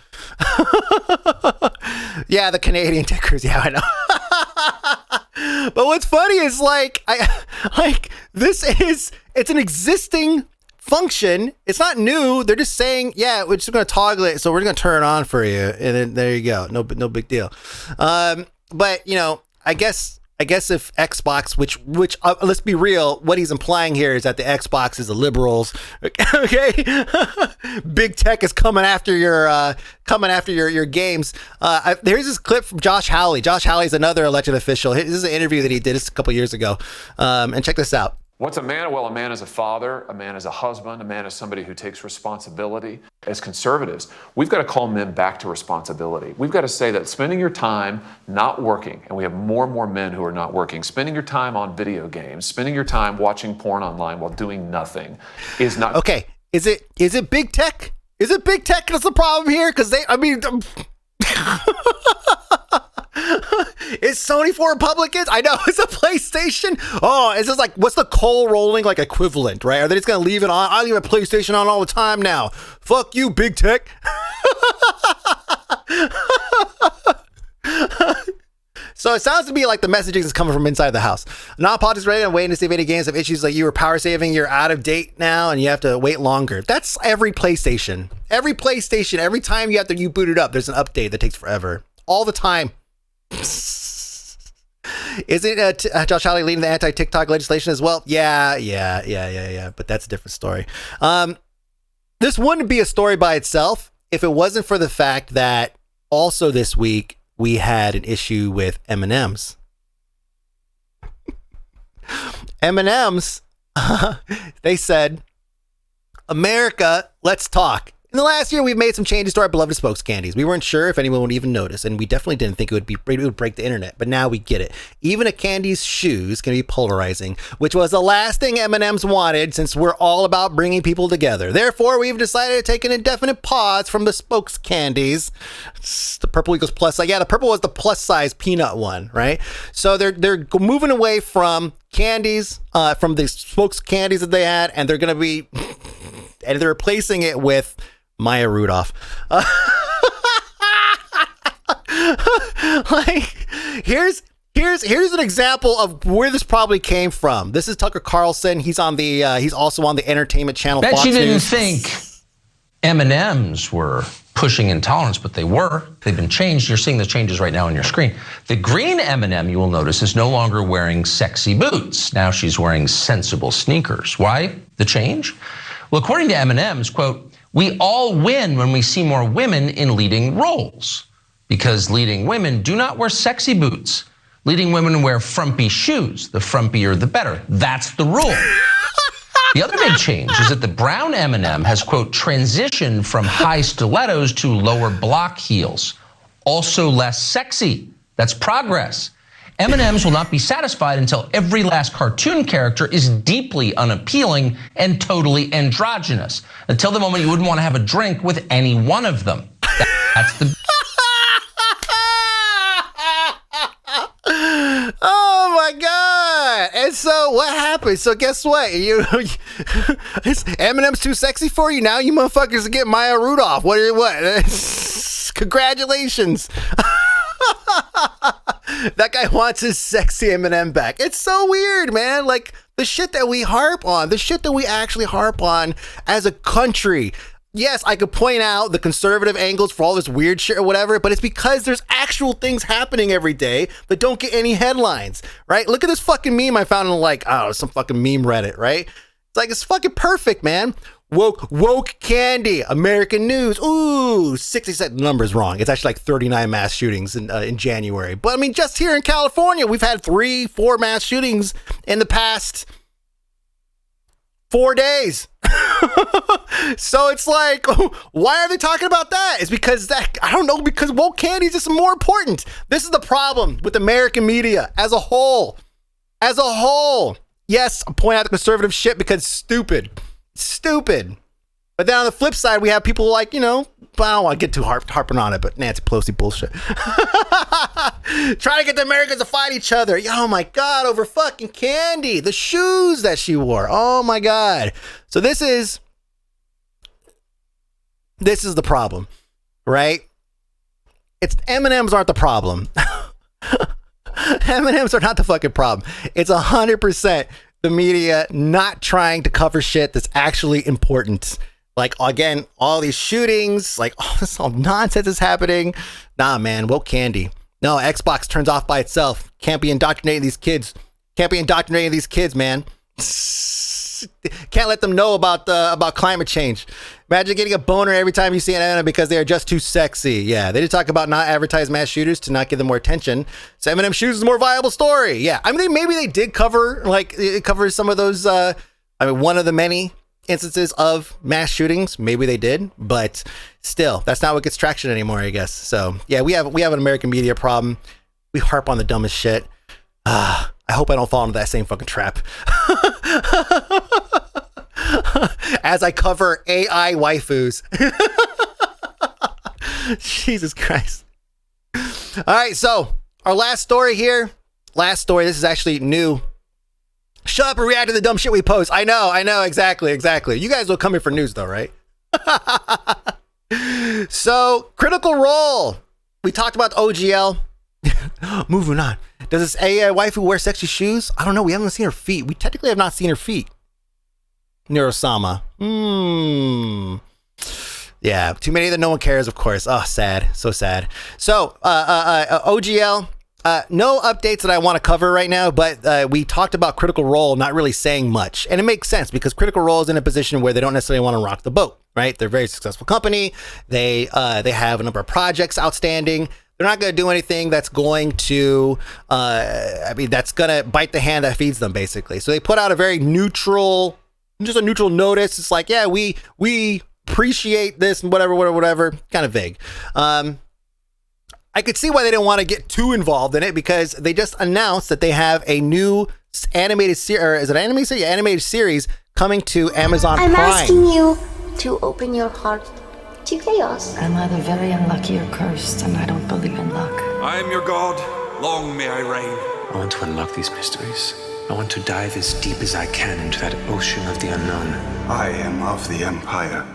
Yeah, the Canadian Ted Cruz. Yeah, I know. But what's funny is it's an existing function. It's not new. They're just saying, yeah, we're just going to toggle it. So we're going to turn it on for you. And then there you go. No big deal. But you know, I guess if Xbox, which let's be real, what he's implying here is that the Xbox is the liberals. Okay, big tech is coming after your games. There's this clip from Josh Hawley. Josh Hawley is another elected official. This is an interview that he did a couple years ago. And check this out. What's a man? Well, a man is a father, a man is a husband, a man is somebody who takes responsibility. As conservatives, we've got to call men back to responsibility. We've got to say that spending your time not working, and we have more and more men who are not working, spending your time on video games, spending your time watching porn online while doing nothing is not... Okay, is it big tech? Is it big tech that's the problem here? Because is Sony for Republicans? I know. It's a PlayStation. Oh, it's just like, what's the coal rolling like equivalent, right? Are they just going to leave it on? I leave a PlayStation on all the time now. Fuck you, big tech. So it sounds to me like the messaging is coming from inside the house. Non-politics related, I'm waiting to see if any games have issues like you were power saving, you're out of date now, and you have to wait longer. That's every PlayStation. Every PlayStation, every time you boot it up, there's an update that takes forever. All the time. Isn't Josh Hawley leading the anti-TikTok legislation as well? Yeah. But that's a different story. This wouldn't be a story by itself if it wasn't for the fact that also this week we had an issue with M&Ms. M&Ms, they said, America, let's talk. In the last year, we've made some changes to our beloved spokes candies. We weren't sure if anyone would even notice, and we definitely didn't think it would break the internet, but now we get it. Even a candy's shoes can be polarizing, which was the last thing M&M's wanted since we're all about bringing people together. Therefore, we've decided to take an indefinite pause from the spokes candies. The purple equals plus size. Yeah, the purple was the plus size peanut one, right? So they're moving away from candies, from the spokes candies that they had, and they're going to be, and they're replacing it with Maya Rudolph. Like, here's an example of where this probably came from. This is Tucker Carlson. He's on the he's also on the entertainment channel. Bet Fox you didn't News. think M&Ms were pushing intolerance, but they were. They've been changed. You're seeing the changes right now on your screen. The green M&M, you will notice, is no longer wearing sexy boots. Now she's wearing sensible sneakers. Why the change? Well, according to M&M's, quote, we all win when we see more women in leading roles because leading women do not wear sexy boots. Leading women wear frumpy shoes. The frumpier, the better. That's the rule. The other big change is that the brown M&M has, quote, transitioned from high stilettos to lower block heels. Also less sexy. That's progress. M&Ms will not be satisfied until every last cartoon character is deeply unappealing and totally androgynous. Until the moment you wouldn't want to have a drink with any one of them. That's the... Oh my God! And so what happened? So guess what? Eminem's too sexy for you now. You motherfuckers get Maya Rudolph. What? Congratulations! That guy wants his sexy Eminem back. It's so weird, man. Like the shit that we harp on, the shit that we actually harp on as a country. Yes, I could point out the conservative angles for all this weird shit or whatever, but it's because there's actual things happening every day that don't get any headlines, right? Look at this fucking meme I found on like, I don't know, some fucking meme Reddit, right? It's like, it's fucking perfect, man. Woke candy, American news. Ooh, 60 numbers wrong. It's actually like 39 mass shootings in January. But I mean, just here in California, we've had 3-4 mass shootings in the past 4 days. So it's like, why are they talking about that? It's because that, I don't know, because woke candy is just more important. This is the problem with American media as a whole. As a whole. Yes, I'm pointing out the conservative shit because it's stupid. Stupid. But then on the flip side, we have people like, you know, I don't want to get too harping on it, but Nancy Pelosi bullshit. Trying to get the Americans to fight each other. Oh my God, over fucking candy. The shoes that she wore. Oh my God. So this is the problem, right? It's M&Ms aren't the problem. M&Ms are not the fucking problem. It's 100% the media not trying to cover shit that's actually important. Like, again, all these shootings, like, all this all nonsense is happening. Nah, man, woke candy. No, Xbox turns off by itself. Can't be indoctrinating these kids. Can't be indoctrinating these kids, man. Can't let them know about climate change. Imagine getting a boner every time you see an Eminem because they are just too sexy. Yeah, they did talk about not advertise mass shooters to not give them more attention. So Eminem shoes is a more viable story. Yeah, I mean, maybe they did cover, like, it covers some of those, I mean, one of the many instances of mass shootings. Maybe they did, but still, that's not what gets traction anymore, I guess. So yeah, we have an American media problem. We harp on the dumbest shit. I hope I don't fall into that same fucking trap. As I cover AI waifus. Jesus Christ. All right, so our last story here. Last story. This is actually new. Shut up and react to the dumb shit we post. I know, exactly. You guys will come here for news though, right? So, Critical Role. We talked about OGL. Moving on. Does this AI waifu wear sexy shoes? I don't know. We haven't seen her feet. We technically have not seen her feet. Neuro-sama. Yeah, too many that no one cares, of course. Oh, sad. So sad. So, OGL. No updates that I want to cover right now, but we talked about Critical Role not really saying much. And it makes sense because Critical Role is in a position where they don't necessarily want to rock the boat, right? They're a very successful company. They have a number of projects outstanding. They're not going to do anything that's going to, that's going to bite the hand that feeds them, basically. So they put out a very neutral, just a neutral notice. It's like, yeah, we appreciate this and whatever, kind of vague. I could see why they didn't want to get too involved in it because they just announced that they have a new animated series, or is it an animated series? Yeah, animated series coming to Amazon Prime. I'm asking you to open your heart to chaos. I'm either very unlucky or cursed, and I don't believe in luck. I am your god. Long may I reign. I want to unlock these mysteries. I want to dive as deep as I can into that ocean of the unknown. I am of the Empire,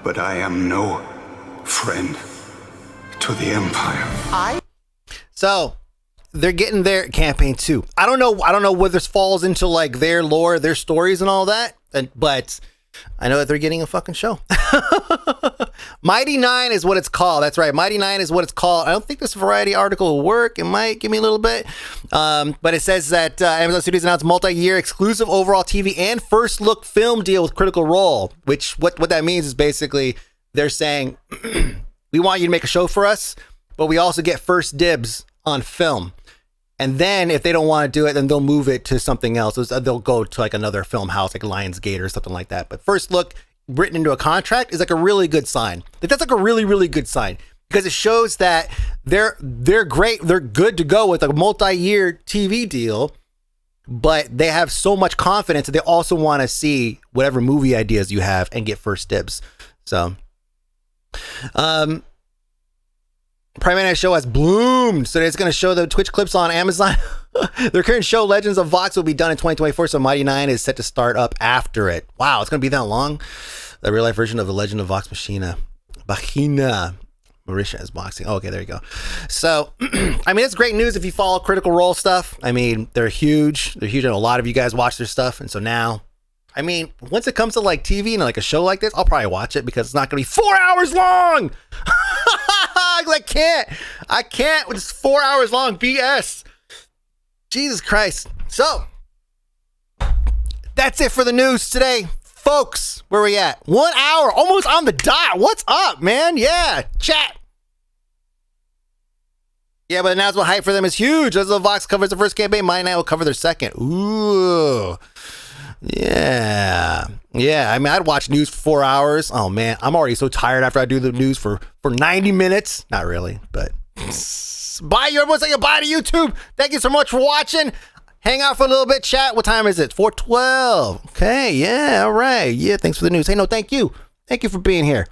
but I am no friend to the Empire. So they're getting their campaign 2. I don't know whether this falls into like their lore, their stories and all that, but I know that they're getting a fucking show. Mighty 9 is what it's called. That's right. Mighty 9 is what it's called. I don't think this Variety article will work. It might give me a little bit. But it says that Amazon Studios announced multi-year exclusive overall TV and first look film deal with Critical Role, which what that means is basically they're saying, we want you to make a show for us, but we also get first dibs on film. And then if they don't want to do it, then they'll move it to something else. They'll go to like another film house, like Lionsgate or something like that. But first look written into a contract is like a really good sign. That's like a really, really good sign because it shows that they're great. They're good to go with a multi-year TV deal, but they have so much confidence that they also want to see whatever movie ideas you have and get first dibs. So, Prime Night Show has bloomed, so it's going to show the Twitch clips on Amazon. Their current show, Legends of Vox, will be done in 2024, so Mighty 9 is set to start up after it. Wow, it's going to be that long? The real-life version of the Legend of Vox Machina. Marisha is boxing. Oh, okay, there you go. So, I mean, it's great news if you follow Critical Role stuff. I mean, they're huge. They're huge, and a lot of you guys watch their stuff, and so now, I mean, once it comes to like TV and like a show like this, I'll probably watch it because it's not going to be 4 hours long. I can't with 4 hours long BS. Jesus Christ. So that's it for the news today, folks. Where we at? 1 hour, almost on the dot. What's up, man? Yeah, chat. Yeah, but the announcement hype for them is huge. As the Vox covers the first campaign, Mighty 9 will cover their second. Ooh. Yeah. I mean, I'd watch news for 4 hours. Oh man, I'm already so tired after I do the news for 90 minutes. Not really, but bye. Everyone say goodbye to YouTube. Thank you so much for watching. Hang out for a little bit, chat. What time is it? 4:12. Okay, yeah, all right. Yeah, thanks for the news. Hey, no, thank you. Thank you for being here.